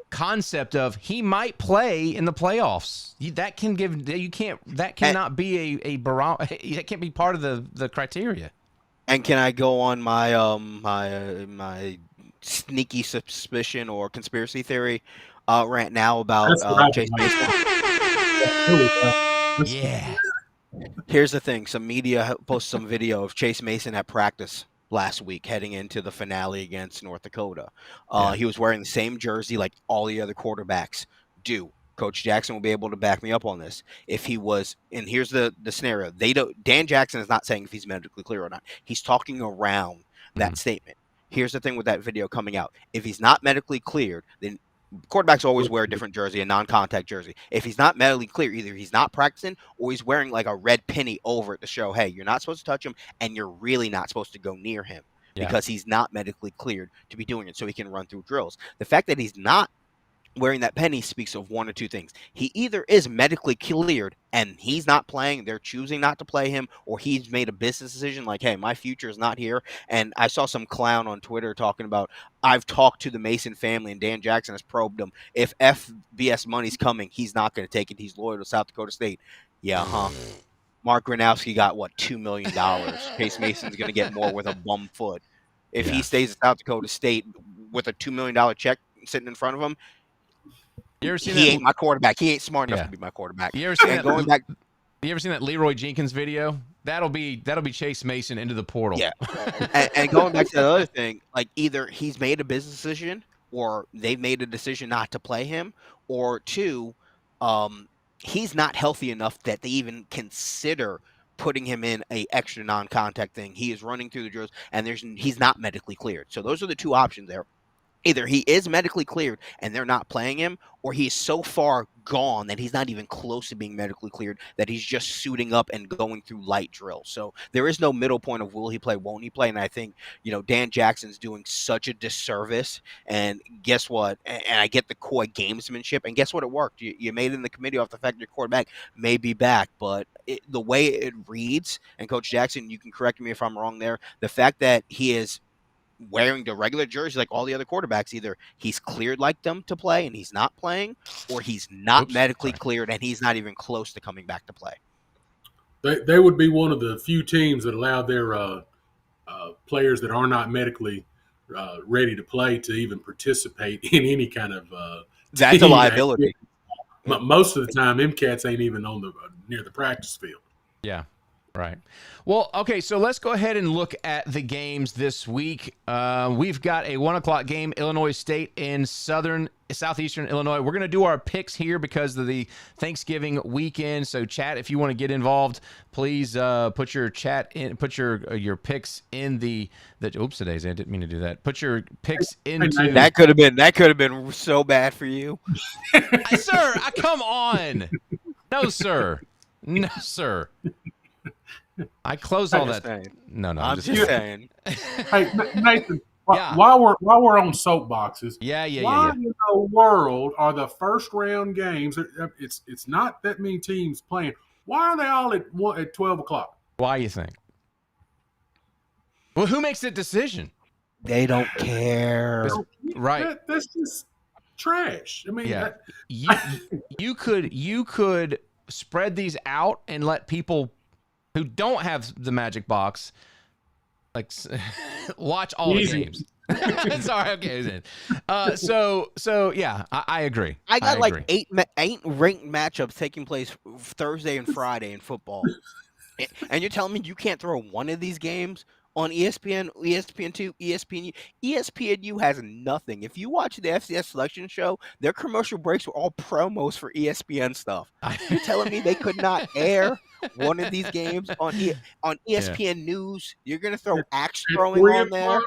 concept of he might play in the playoffs. That cannot be that can't be part of the criteria. And can I go on my my sneaky suspicion or conspiracy theory rant now about Chase Mason? Yeah. Here's the thing. Some media posted some video of Chase Mason at practice last week heading into the finale against North Dakota. He was wearing the same jersey like all the other quarterbacks do. Coach Jackson will be able to back me up on this. If he was, and here's the scenario. Dan Jackson is not saying if he's medically clear or not. He's talking around that statement. Here's the thing with that video coming out. If he's not medically cleared, then quarterbacks always wear a different jersey, a non-contact jersey. If he's not medically clear, either he's not practicing or he's wearing like a red penny over it to show, hey, you're not supposed to touch him and you're really not supposed to go near him because he's not medically cleared to be doing it so he can run through drills. The fact that he's not wearing that penny speaks of one or two things. He either is medically cleared and he's not playing, they're choosing not to play him, or he's made a business decision like, hey, my future is not here. And I saw some clown on Twitter talking about, I've talked to the Mason family and Dan Jackson has probed him. If FBS money's coming, he's not going to take it. He's loyal to South Dakota State. Yeah, Mark Gronowski got, $2 million. Chase Mason's going to get more with a bum foot. If he stays at South Dakota State with a $2 million check sitting in front of him, he ain't my quarterback. He ain't smart enough to be my quarterback. You ever seen that Leroy Jenkins video? That'll be Chase Mason into the portal. Yeah. and going back to the other thing, like either he's made a business decision or they've made a decision not to play him, or two, he's not healthy enough that they even consider putting him in a extra non-contact thing. He is running through the drills and he's not medically cleared. So those are the two options there. Either he is medically cleared and they're not playing him, or he's so far gone that he's not even close to being medically cleared, that he's just suiting up and going through light drill. So there is no middle point of will he play, won't he play? And I think, Dan Jackson's doing such a disservice. And guess what? And I get the coy gamesmanship. And guess what? It worked. You made it in the committee off the fact your quarterback may be back. But the way it reads, and Coach Jackson, you can correct me if I'm wrong there, the fact that he is wearing the regular jersey like all the other quarterbacks, either he's cleared like them to play and he's not playing, or he's not medically cleared and he's not even close to coming back to play. They would be one of the few teams that allow their players that are not medically ready to play to even participate in any kind of that's a liability. Most of the time, them cats ain't even on near the practice field. Yeah. Right. Well, okay, so let's go ahead and look at the games this week. We've got a 1 o'clock game, Illinois State in southeastern Illinois. We're going to do our picks here because of the Thanksgiving weekend. So, chat, if you want to get involved, please put your chat in, put your picks in the. Oops, today's I didn't mean to do that. Put your picks into. That could have been so bad for you, sir. Come on, no, sir, no, sir. I closed all that. Saying. No, I'm just saying. Hey, Nathan, while we're on soapboxes, why in the world are the first round games? It's not that many teams playing. Why are they all at 12 o'clock? Why you think? Well, who makes the decision? They don't care. Right. That's just trash. I mean, you could spread these out and let people who don't have the magic box, watch all the games. Sorry, okay. So yeah, I agree. I got eight ranked matchups taking place Thursday and Friday in football, and you're telling me you can't throw one of these games on ESPN, ESPN2, ESPNU. ESPNU has nothing. If you watch the FCS selection show, their commercial breaks were all promos for ESPN stuff. You're telling me they could not air one of these games on ESPN News? You're going to throw axe throwing on there?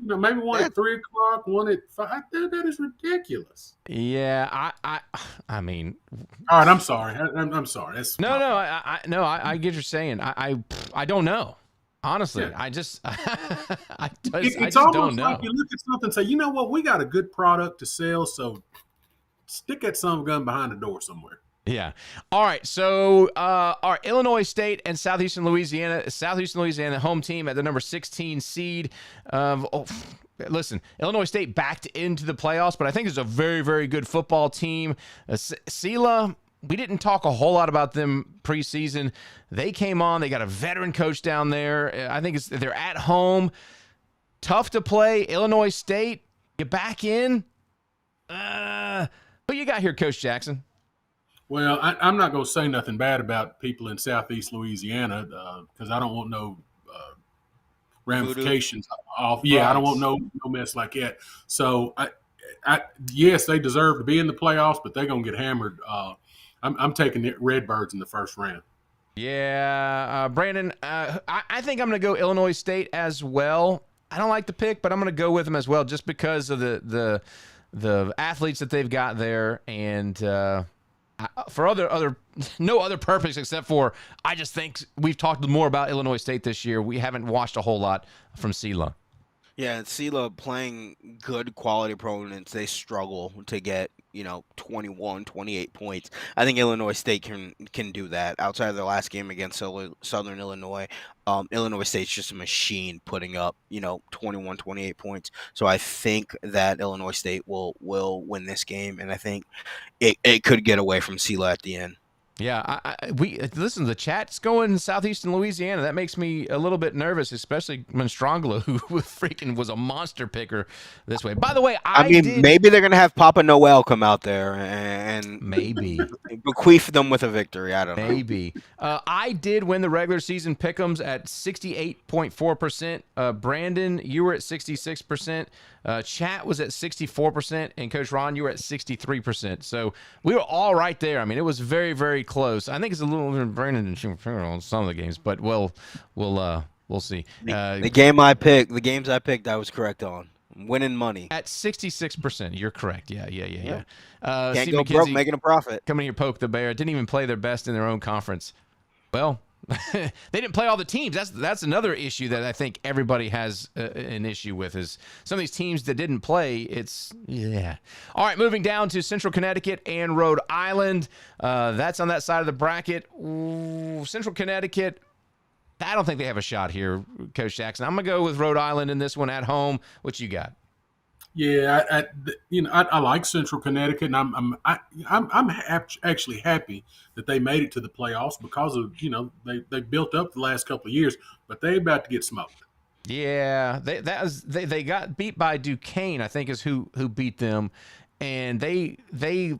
Maybe one at 3 o'clock, one at 5. That is ridiculous. Yeah, I mean. All right, I'm sorry. I'm sorry. I get what you're saying. I don't know. Honestly, I just it's almost don't know. Like you look at something and say, you know what, we got a good product to sell, so stick that son of a gun behind the door somewhere. Yeah. All right. So our Illinois State and Southeastern Louisiana home team at the number 16 seed. Listen, Illinois State backed into the playoffs, but I think it's a very, very good football team. Sela, we didn't talk a whole lot about them preseason. They came on. They got a veteran coach down there. I think they're at home. Tough to play. Illinois State, you back in. Who you got here, Coach Jackson? Well, I'm not going to say nothing bad about people in Southeast Louisiana because I don't want no ramifications off. Yeah, I don't want no mess like that. So, yes, they deserve to be in the playoffs, but they're going to get hammered. I'm taking the Redbirds in the first round. Yeah, Brandon, I think I'm going to go Illinois State as well. I don't like the pick, but I'm going to go with them as well just because of the athletes that they've got there and for no other purpose except for I just think we've talked more about Illinois State this year. We haven't watched a whole lot from Sela. Yeah, Sela playing good quality opponents, they struggle to get, 21, 28 points. I think Illinois State can do that. Outside of their last game against Southern Illinois, Illinois State's just a machine putting up, 21, 28 points. So I think that Illinois State will win this game, and I think it could get away from Sela at the end. Yeah, listen. The chat's going Southeastern Louisiana. That makes me a little bit nervous, especially when Stronglow, who freaking was a monster picker this way. By the way, maybe they're gonna have Papa Noel come out there and maybe bequeath them with a victory. I don't know. Maybe. I did win the regular season pick'ems at 68.4%. Brandon, you were at 66%. Chat was at 64%, and Coach Ron, you were at 63%. So we were all right there. I mean, it was very, very close. I think it's a little Brandon on some of the games, but we'll see. The games I picked, I was correct on. Winning money. At 66%. You're correct. Yeah. Can't Steve go broke McKenzie making a profit. coming here, poke the bear. Didn't even play their best in their own conference. Well, they didn't play all the teams. That's another issue that I think everybody has an issue with is some of these teams that didn't play. All right, moving down to Central Connecticut and Rhode Island. That's on that side of the bracket. Ooh, Central Connecticut, I don't think they have a shot here, Coach Jackson. I'm going to go with Rhode Island in this one at home. What you got? Yeah, I like Central Connecticut, and I'm actually happy that they made it to the playoffs because of they built up the last couple of years, but they about to get smoked. Yeah, they got beat by Duquesne, I think is who beat them, and they're gonna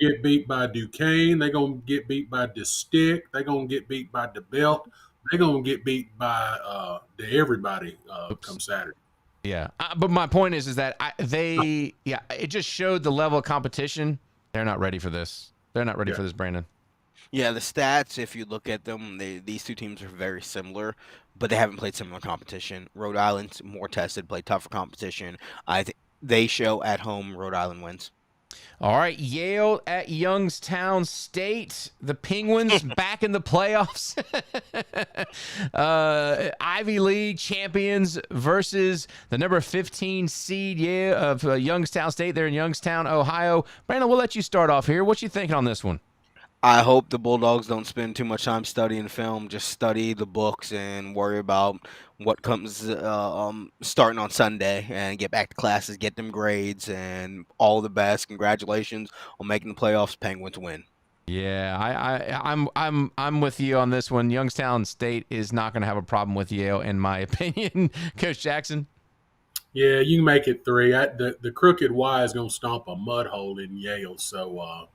get beat by Duquesne. They're gonna get beat by the Stick. They're gonna get beat by the Belt. They're gonna get beat by everybody come Saturday. Yeah, but my point is that it just showed the level of competition. They're not ready for this. They're not ready for this, Brandon. Yeah, the stats, if you look at them, these two teams are very similar, but they haven't played similar competition. Rhode Island's more tested, played tougher competition. I think they show at home Rhode Island wins. All right, Yale at Youngstown State. The Penguins back in the playoffs. Ivy League champions versus the number 15 seed of Youngstown State. They're in Youngstown, Ohio. Brandon, we'll let you start off here. What you thinking on this one? I hope the Bulldogs don't spend too much time studying film. Just study the books and worry about what comes starting on Sunday and get back to classes, get them grades, and all the best. Congratulations on making the playoffs. Penguins win. Yeah, I'm with you on this one. Youngstown State is not going to have a problem with Yale, in my opinion. Coach Jackson? Yeah, you can make it 3. The crooked Y is going to stomp a mud hole in Yale, so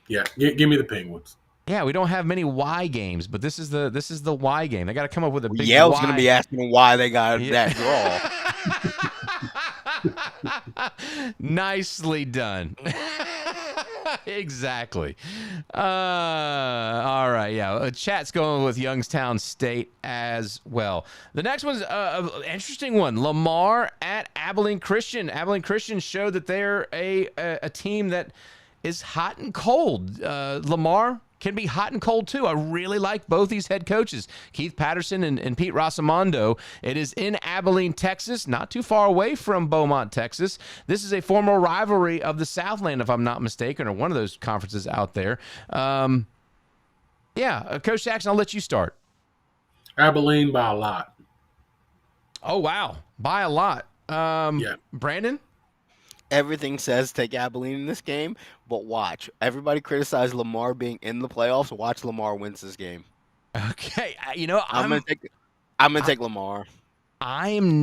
yeah, give me the Penguins. Yeah, we don't have many Y games, but this is the Y game. They got to come up with a big Yale's Y. going to be asking why they got that draw. Nicely done. Exactly. All right, yeah. Chat's going with Youngstown State as well. The next one's an interesting one. Lamar at Abilene Christian. Abilene Christian showed that they're a team that is hot and cold. Lamar can be hot and cold too. I really like both these head coaches, Keith Patterson and Pete Rosamondo. It is in Abilene, Texas, not too far away from Beaumont, Texas. This is a former rivalry of the Southland, if I'm not mistaken, or one of those conferences out there. Coach Jackson, I'll let you start. Abilene by a lot. Oh, wow. By a lot. Yeah. Brandon? Everything says take Abilene in this game, but watch. Everybody criticized Lamar being in the playoffs. Watch Lamar wins this game. Okay, I'm gonna take Lamar. I'm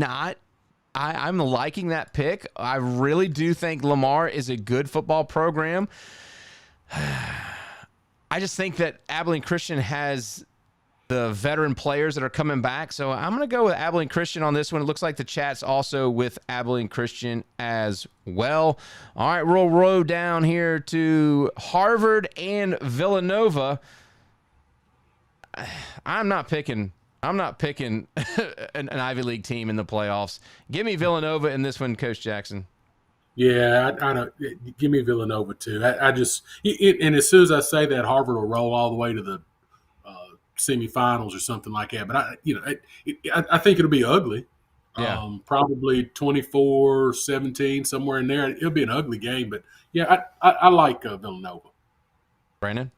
liking that pick. I really do think Lamar is a good football program. I just think that Abilene Christian has the veteran players that are coming back. So I'm going to go with Abilene Christian on this one. It looks like the chat's also with Abilene Christian as well. All right, we'll roll down here to Harvard and Villanova. I'm not picking an Ivy League team in the playoffs. Give me Villanova in this one, Coach Jackson. Yeah, I don't. Give me Villanova too. And as soon as I say that, Harvard will roll all the way to the semifinals or something like that. But I think it'll be ugly. Yeah. Probably 24-17, somewhere in there. It'll be an ugly game. But yeah, I like Villanova. Brandon?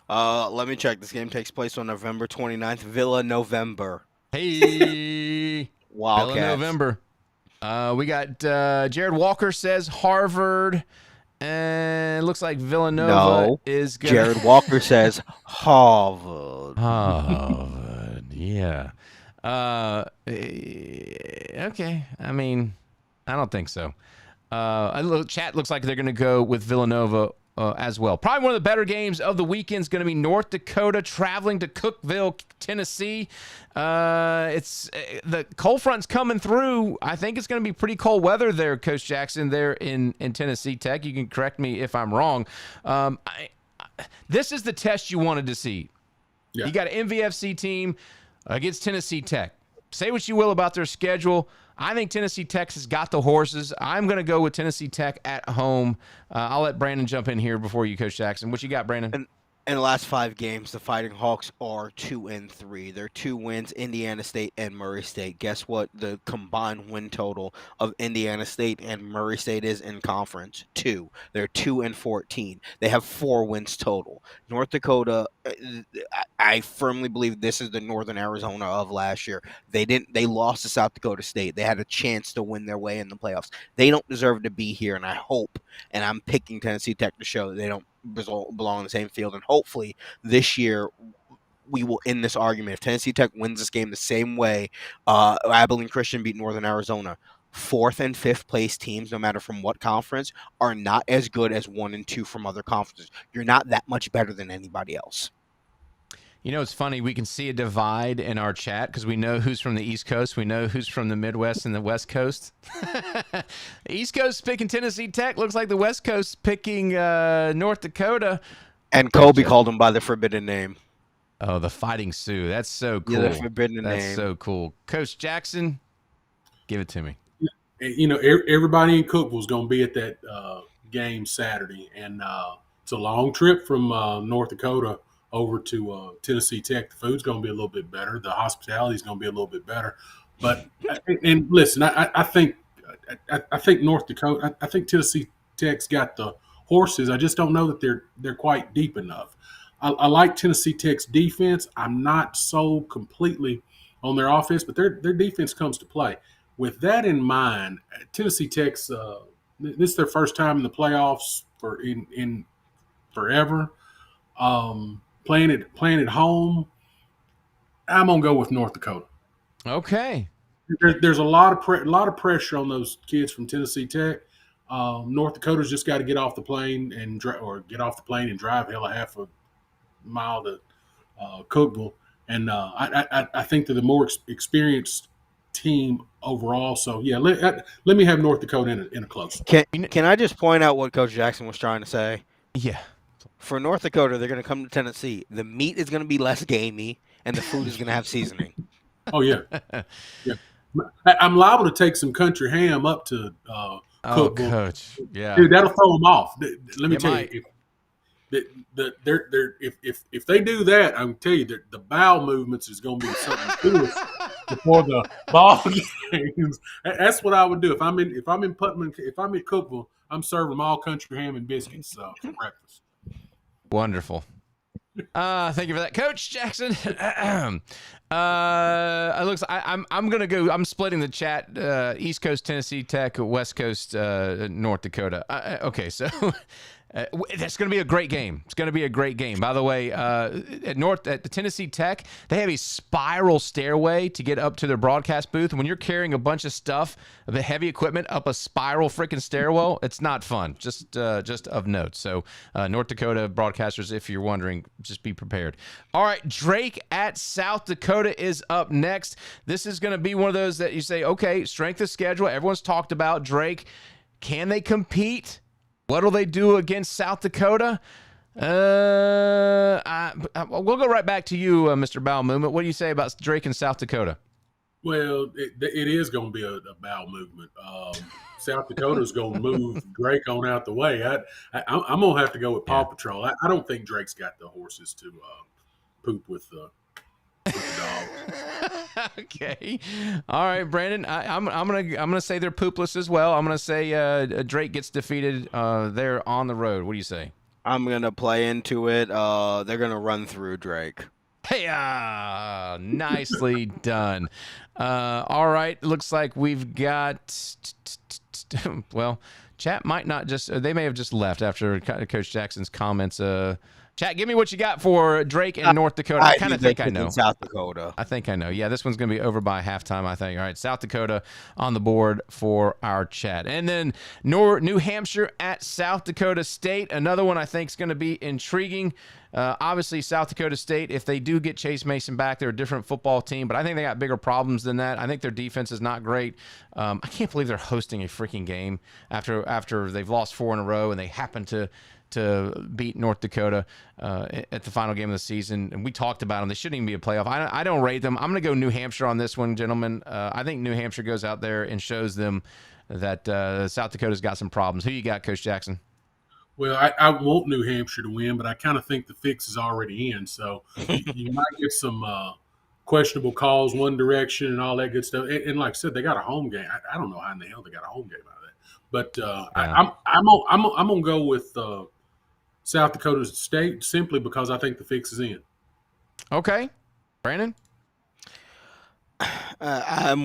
Let me check. This game takes place on November 29th. Villa-November. Hey, Wildcats. Villa-November. We got Jared Walker says Harvard. And it looks like Villanova is going to... Jared Walker says Harvard. Harvard, yeah. Okay. I mean, I don't think so. Chat looks like they're going to go with Villanova as well. Probably one of the better games of the weekend is going to be North Dakota traveling to Cookeville, Tennessee. It's the cold front's coming through. I think it's going to be pretty cold weather there, Coach Jackson, there in Tennessee Tech. You can correct me if I'm wrong. This is the test you wanted to see. Yeah. You got an MVFC team against Tennessee Tech. Say what you will about their schedule. I think Tennessee Tech has got the horses. I'm going to go with Tennessee Tech at home. I'll let Brandon jump in here before you, Coach Jackson. What you got, Brandon? In the last 5 games, the Fighting Hawks are 2-3. They're 2 wins, Indiana State and Murray State. Guess what the combined win total of Indiana State and Murray State is in conference? 2. They're 2-14. They have 4 wins total. North Dakota, I firmly believe this is the Northern Arizona of last year. They lost to South Dakota State. They had a chance to win their way in the playoffs. They don't deserve to be here, and I hope, and I'm picking Tennessee Tech to show that they don't belong in the same field, and hopefully this year we will end this argument. If Tennessee Tech wins this game the same way Abilene Christian beat Northern Arizona, 4th and 5th place teams, no matter from what conference, are not as good as 1 and 2 from other conferences. You're not that much better than anybody else. You know, it's funny. We can see a divide in our chat because we know who's from the East Coast. We know who's from the Midwest and the West Coast. The East Coast picking Tennessee Tech. Looks like the West Coast picking North Dakota. And Kobe called them by the forbidden name. Oh, the Fighting Sioux. That's so cool. Yeah, the forbidden name. That's so cool. Coach Jackson, give it to me. You know, everybody in Cookeville is going to be at that game Saturday. And it's a long trip from North Dakota over to Tennessee Tech. The food's going to be a little bit better. The hospitality is going to be a little bit better. But and listen, I think North Dakota. I think Tennessee Tech's got the horses. I just don't know that they're quite deep enough. I like Tennessee Tech's defense. I'm not so completely on their offense, but their defense comes to play. With that in mind, Tennessee Tech's this is their first time in the playoffs in forever. Playing at home, I'm gonna go with North Dakota. Okay. There's a lot of pressure on those kids from Tennessee Tech. North Dakota's just got to get off the plane and drive half a mile to Cookeville, and I think they're the more experienced team overall. So yeah, let me have North Dakota in a close. Can I just point out what Coach Jackson was trying to say? Yeah. For North Dakota, they're going to come to Tennessee. The meat is going to be less gamey, and the food is going to have seasoning. Oh, yeah. Yeah. I'm liable to take some country ham up to Cookeville. Coach. Yeah. Dude, that'll throw them off. Let me tell you, if they do that, I'm tell you that the bowel movements is going to be something to us before the ball games. That's what I would do if I'm in Cookeville. I'm serving them all country ham and biscuits for breakfast. Wonderful. Thank you for that, Coach Jackson. It looks. I'm gonna go. I'm splitting the chat. East Coast Tennessee Tech, West Coast North Dakota. Okay, so that's going to be a great game. It's going to be a great game. By the way, at the Tennessee Tech, they have a spiral stairway to get up to their broadcast booth. And when you're carrying a bunch of stuff, the heavy equipment up a spiral freaking stairwell, it's not fun. Just of note. So North Dakota broadcasters, if you're wondering, just be prepared. All right, Drake at South Dakota is up next. This is going to be one of those that you say, okay, strength of schedule. Everyone's talked about Drake. Can they compete? What will they do against South Dakota? We'll go right back to you, Mr. Bowel Movement. What do you say about Drake and South Dakota? Well, it is going to be a bowel movement. South Dakota's going to move Drake on out the way. I'm going to have to go with Paw Patrol. I don't think Drake's got the horses to poop with the dog. Okay. All right, Brandon. I'm gonna say they're poopless as well. I'm gonna say Drake gets defeated there on the road. What do you say? I'm gonna play into it. They're gonna run through Drake. Hey, nicely done. All right. Looks like we've got. Well, chat might not just. They may have just left after Coach Jackson's comments. Chat, give me what you got for Drake and North Dakota. I kind of think I know. South Dakota. I think I know. Yeah, this one's going to be over by halftime, I think. All right, South Dakota on the board for our chat. And then New Hampshire at South Dakota State. Another one I think is going to be intriguing. Obviously, South Dakota State, if they do get Chase Mason back, they're a different football team. But I think they got bigger problems than that. I think their defense is not great. I can't believe they're hosting a freaking game after they've lost 4 in a row and they happen to to beat North Dakota at the final game of the season. And we talked about them. They shouldn't even be a playoff. I don't rate them. I'm going to go New Hampshire on this one, gentlemen. I think New Hampshire goes out there and shows them that South Dakota's got some problems. Who you got, Coach Jackson? Well, I want New Hampshire to win, but I kind of think the fix is already in. So you might get some questionable calls one direction and all that good stuff. And like I said, they got a home game. I don't know how in the hell they got a home game out of that. But I'm gonna go with South Dakota State simply because I think the fix is in. Okay, Brandon. I'm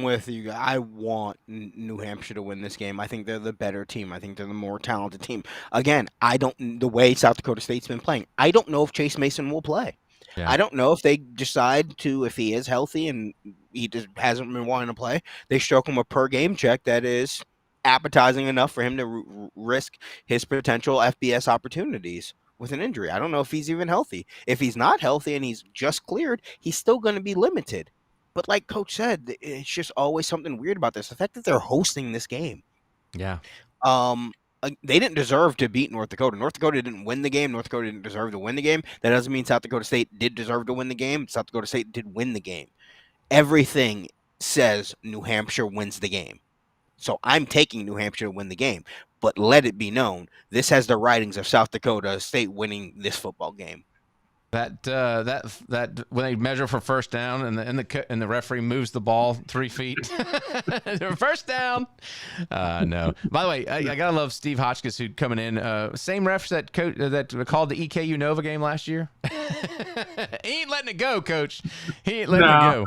with you. I want New Hampshire to win this game. I think they're the better team. I think they're the more talented team. Again, the way South Dakota State's been playing, I don't know if Chase Mason will play. Yeah. I don't know if they decide to, if he is healthy and he just hasn't been wanting to play, they stroke him a per game check that is appetizing enough for him to risk his potential FBS opportunities with an injury. I don't know if he's even healthy. If he's not healthy and he's just cleared, he's still going to be limited. But like Coach said, it's just always something weird about this. The fact that they're hosting this game. Yeah. They didn't deserve to beat North Dakota. North Dakota didn't win the game. North Dakota didn't deserve to win the game. That doesn't mean South Dakota State did deserve to win the game. South Dakota State did win the game. Everything says New Hampshire wins the game. So I'm taking New Hampshire to win the game. But let it be known, this has the writings of South Dakota State winning this football game. That when they measure for first down and the referee moves the ball 3 feet, first down. No. By the way, I gotta love Steve Hotchkiss who's coming in. Same refs that called the EKU Nova game last year. He ain't letting it go, Coach. He ain't letting it go.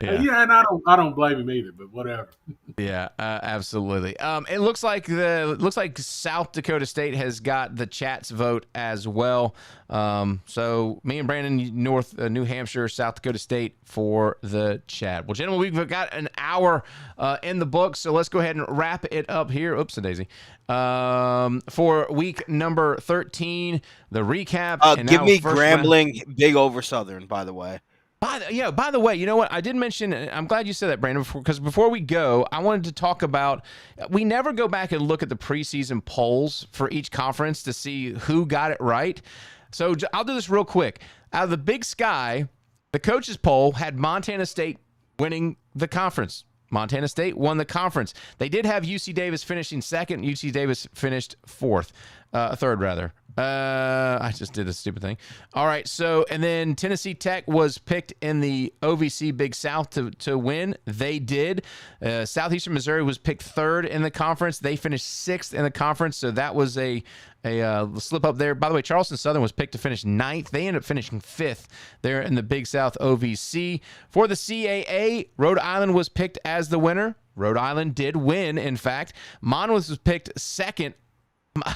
Yeah, and I don't blame him either, but whatever. Yeah, absolutely. It looks like South Dakota State has got the chat's vote as well. So me and Brandon, New Hampshire, South Dakota State for the chat. Well, gentlemen, we've got an hour in the books, so let's go ahead and wrap it up here. Oops, a daisy. For week number 13, the recap. Give me Grambling, big over Southern, by the way. By the way, you know what? I did mention, I'm glad you said that, Brandon, because before we go, I wanted to talk about, we never go back and look at the preseason polls for each conference to see who got it right. So I'll do this real quick. Out of the Big Sky, the coaches poll had Montana State winning the conference. Montana State won the conference. They did have UC Davis finishing second. UC Davis finished third rather. I just did a stupid thing. All right, so and then Tennessee Tech was picked in the OVC Big South to win. They did. Southeastern Missouri was picked third in the conference. They finished sixth in the conference, so that was a slip up there. By the way, Charleston Southern was picked to finish ninth. They ended up finishing fifth there in the Big South OVC. For the CAA, Rhode Island was picked as the winner. Rhode Island did win, in fact. Monmouth was picked second.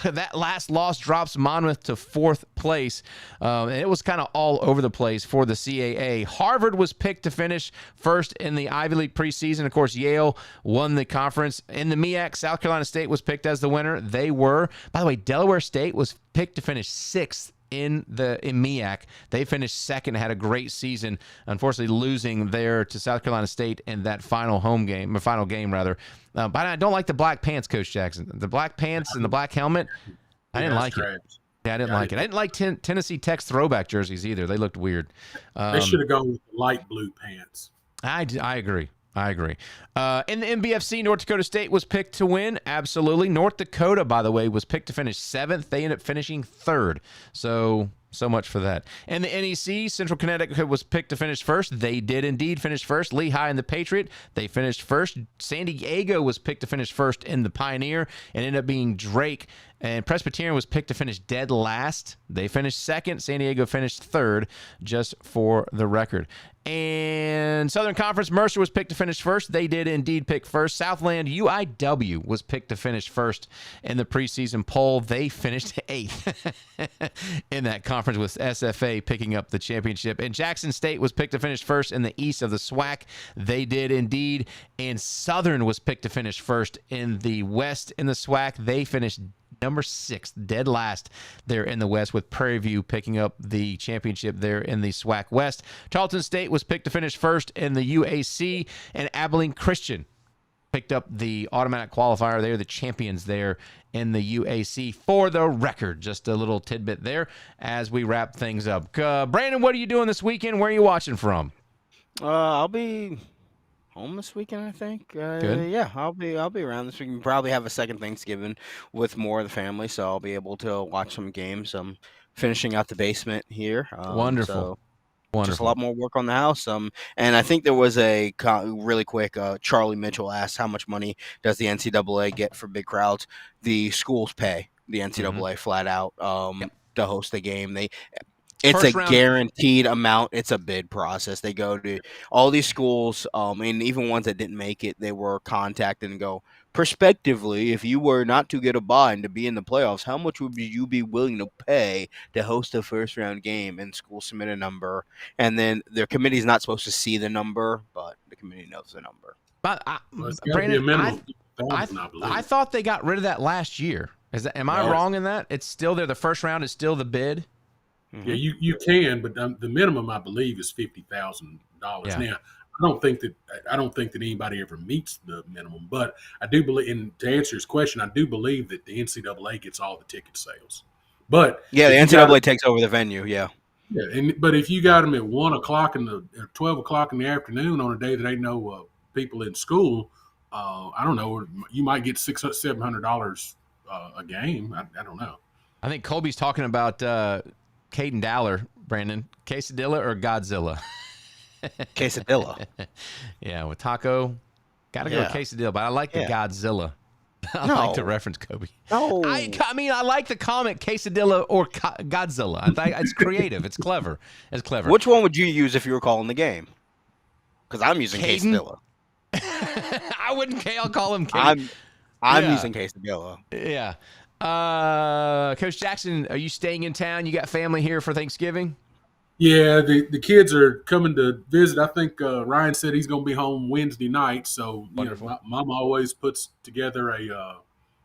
That last loss drops Monmouth to fourth place. And it was kind of all over the place for the CAA. Harvard was picked to finish first in the Ivy League preseason. Of course, Yale won the conference. In the MEAC, South Carolina State was picked as the winner. They were. By the way, Delaware State was picked to finish sixth in MEAC. They finished second, had a great season, unfortunately losing there to South Carolina State in that final game. But I don't like the black pants, Coach Jackson. The black pants and the black helmet, I didn't like it. Yeah, I didn't like it. I didn't like Tennessee Tech's throwback jerseys either. They looked weird. They should have gone with light blue pants. I agree. In the NBFC, North Dakota State was picked to win. Absolutely. North Dakota, by the way, was picked to finish seventh. They ended up finishing third. So much for that. In the NEC, Central Connecticut was picked to finish first. They did indeed finish first. Lehigh and the Patriot, they finished first. San Diego was picked to finish first in the Pioneer and ended up being Drake. And Presbyterian was picked to finish dead last. They finished second. San Diego finished third, just for the record. And Southern Conference, Mercer was picked to finish first. They did indeed pick first. Southland UIW was picked to finish first in the preseason poll. They finished eighth in that conference, with SFA picking up the championship. And Jackson State was picked to finish first in the East of the SWAC. They did indeed. And Southern was picked to finish first in the West in the SWAC. They finished number 6, dead last there in the West, with Prairie View picking up the championship there in the SWAC West. Tarleton State was picked to finish first in the UAC, and Abilene Christian picked up the automatic qualifier. They're the champions there in the UAC for the record. Just a little tidbit there as we wrap things up. Brandon, what are you doing this weekend? Where are you watching from? I'll be home this weekend, I think. Good. Yeah, I'll be around this weekend. Probably have a second Thanksgiving with more of the family, so I'll be able to watch some games. I'm finishing out the basement here. Wonderful. So Wonderful. just a lot more work on the house. And I think there was a really quick. Charlie Mitchell asked, "How much money does the NCAA get for big crowds?" The schools pay the NCAA flat out to host the game. It's First a round. guaranteed amount. It's a bid process. They go to all these schools, and even ones that didn't make it, they were contacted and go, prospectively, if you were not to get a bye and to be in the playoffs, how much would you be willing to pay to host a first-round game? And schools submit a number, and then their committee is not supposed to see the number, but the committee knows the number. But It's gotta be a Brandon, minimum I of 1,000, I believe. I thought they got rid of that last year. Am I No. wrong in that? It's still there. The first round is still the bid. Yeah, you can, but the minimum I believe is $50,000. Yeah. Now, I don't think that anybody ever meets the minimum, but I do believe. And to answer his question, I do believe that the NCAA gets all the ticket sales. But Yeah, the if you NCAA got- takes over the venue. Yeah. Yeah, but if you got them at 1:00 or 12:00 in the afternoon on a day that ain't no people in school, I don't know. You might get $600-700 a game. I don't know. I think Colby's talking about Caden Dowler, Brandon. Quesadilla or Godzilla? Quesadilla. Yeah, with taco. Got to go Yeah. quesadilla, but I like the Godzilla. I No. like the reference, Kobe. No. I mean, I like the comment quesadilla or Godzilla. I think it's creative. It's clever. It's clever. Which one would you use if you were calling the game? Because I'm using Caden? Quesadilla. I wouldn't. I'll call him Caden. I'm Yeah. using Quesadilla. Yeah. Coach Jackson, are you staying in town? You got family here for Thanksgiving? Yeah, the kids are coming to visit. I think Ryan said he's going to be home Wednesday night. So, Wonderful. Mom always puts together a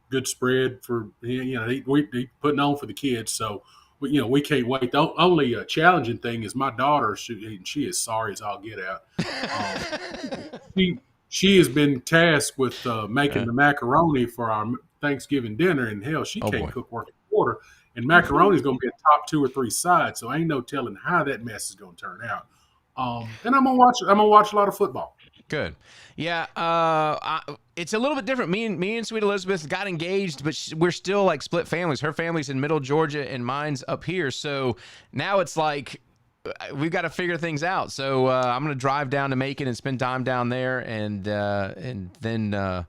good spread for, we putting on for the kids. So, we can't wait. The only challenging thing is my daughter, she is sorry as I'll get out. She has been tasked with making the macaroni for our Thanksgiving dinner, and hell, she can't boy. cook worth a quarter. And macaroni is going to be a top 2 or 3 sides, so ain't no telling how that mess is going to turn out. And I'm gonna watch a lot of football. Good. Yeah. It's a little bit different. Me and Sweet Elizabeth got engaged, but we're still like split families. Her family's in Middle Georgia, and mine's up here. So now it's like we've got to figure things out. So I'm gonna drive down to Macon and spend time down there, and then.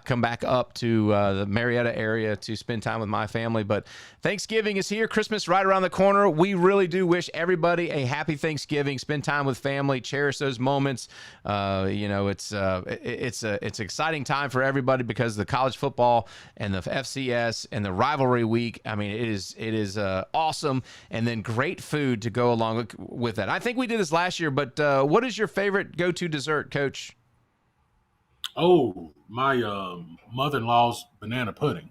Come back up to the Marietta area to spend time with my family. But Thanksgiving is here. Christmas right around the corner. We really do wish everybody a happy Thanksgiving. Spend time with family. Cherish those moments. It's an exciting time for everybody because of the college football and the FCS and the rivalry week. I mean, it is awesome. And then great food to go along with that. I think we did this last year, but what is your favorite go-to dessert, Coach? Oh, my mother-in-law's banana pudding.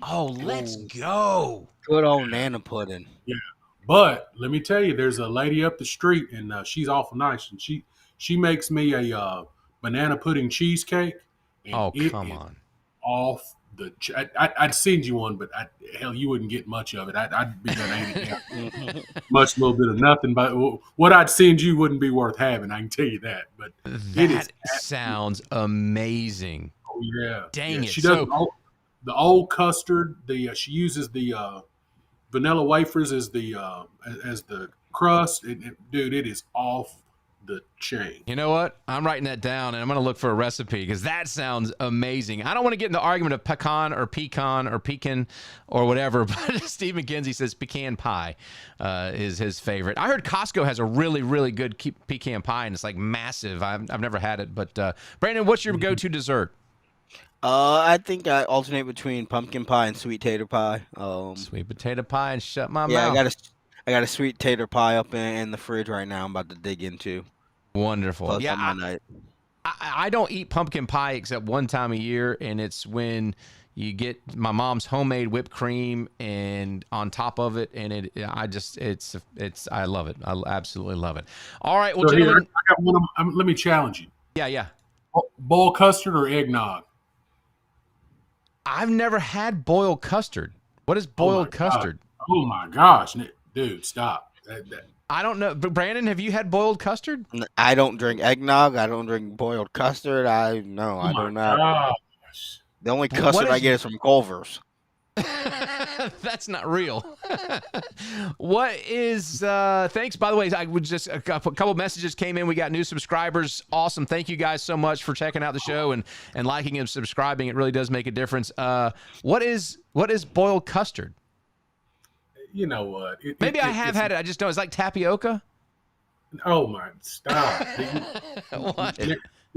Let's go. Good old Nana pudding. But let me tell you, there's a lady up the street, and she's awful nice, and she makes me a banana pudding cheesecake. And Come on. Off the I'd send you one, but hell, you wouldn't get much of it. I'd be done eating it. Much little bit of nothing, but what I'd send you wouldn't be worth having. I can tell you that. But That sounds amazing. Oh yeah, Dang it. She does the old custard. She uses the vanilla wafers as the crust. Dude, it is off the chain. You know what? I'm writing that down, and I'm going to look for a recipe because that sounds amazing. I don't want to get in the argument of pecan or pecan or whatever, but Steve McKenzie says pecan pie is his favorite. I heard Costco has a really, really good pecan pie, and it's like massive. I've never had it, but Brandon, what's your go-to dessert? I think I alternate between pumpkin pie and sweet tater pie. Sweet potato pie and shut my Yeah, mouth. I got a sweet tater pie up in the fridge right now. I'm about to dig into. Wonderful. Plus Yeah, on my night. I don't eat pumpkin pie except one time a year, and it's when you get my mom's homemade whipped cream and on top of it, and I love it. I absolutely love it. All right, well, So here, gentlemen. I got one. Let me challenge you. Yeah. Boiled custard or eggnog? I've never had boiled custard. What is boiled custard? Oh my gosh, dude, stop. I don't know. But Brandon, have you had boiled custard? I don't drink eggnog. I don't drink boiled custard. I do not. Gosh. The only custard I get is from Culver's. That's not real. What is thanks, by the way, I would just a couple messages came in. We got new subscribers. Awesome. Thank you guys so much for checking out the show and liking and subscribing. It really does make a difference. What is boiled custard? You know what? Maybe I have had it. I just know it's like tapioca. Oh my, stop. What?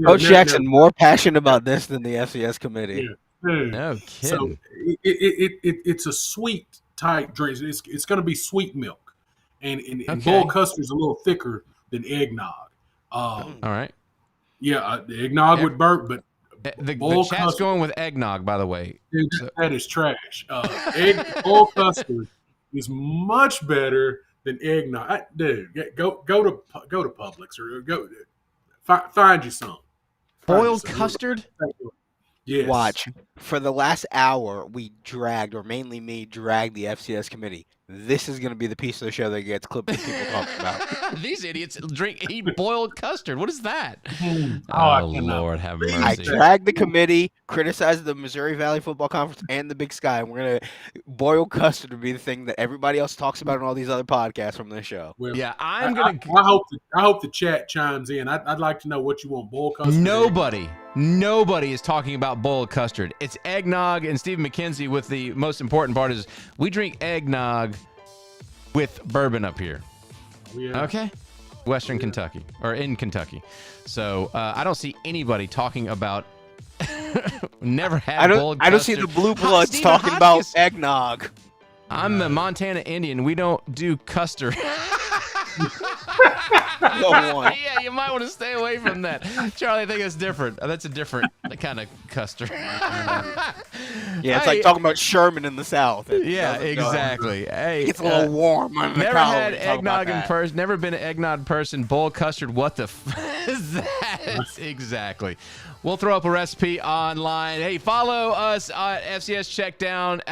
Coach Jackson more passionate about this than the FCS committee. Yeah. No kidding. So it's a sweet type drink. It's going to be sweet milk, and boiled custard is a little thicker than eggnog. All right. Yeah, the eggnog would burp, but the boiled chat's custard, going with eggnog, by the way. dude, that is trash. Boiled custard is much better than eggnog. Dude, go to Publix or find you some. Boiled custard? Yes. Watch. For the last hour, we dragged, or mainly me, dragged the FCS committee. This is going to be the piece of the show that gets clipped that people talking about. These idiots eat boiled custard. What is that? Oh, Lord, have mercy. I dragged the committee, criticized the Missouri Valley Football Conference and the Big Sky, and we're going to boiled custard to be the thing that everybody else talks about in all these other podcasts from this show. Well, Yeah, I hope the chat chimes in. I'd like to know what you want, boiled custard. Nobody is talking about boiled custard. It's eggnog, and Stephen McKenzie with the most important part is we drink eggnog with bourbon up here. Yeah. Okay? Western Kentucky, or in Kentucky. So I don't see anybody talking about never had boiled custard. I don't see the blue bloods talking about eggnog. I'm a Montana Indian. We don't do custard. Yeah, you might want to stay away from that. Charlie, I think that's different. That's a different kind of custard. Yeah, it's like talking about Sherman in the South. Yeah, exactly. Hey, it's a little warm. Never had eggnog in person. Never been an eggnog person. Boiled custard. What the is that? Exactly. We'll throw up a recipe online. Hey, follow us at FCS CheckDown,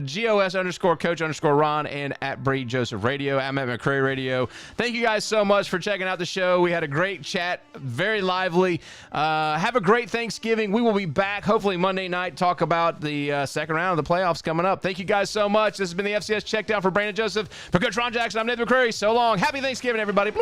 GOS_Coach_Ron, and at Bree Joseph Radio. I'm at McCreary Radio. Thank you guys so much for checking out the show. We had a great chat, very lively. Have a great Thanksgiving. We will be back hopefully Monday night, talk about the second round of the playoffs coming up. Thank you guys so much. This has been the FCS CheckDown for Brandon Joseph. For Coach Ron Jackson, I'm Nathan McCreary. So long. Happy Thanksgiving, everybody.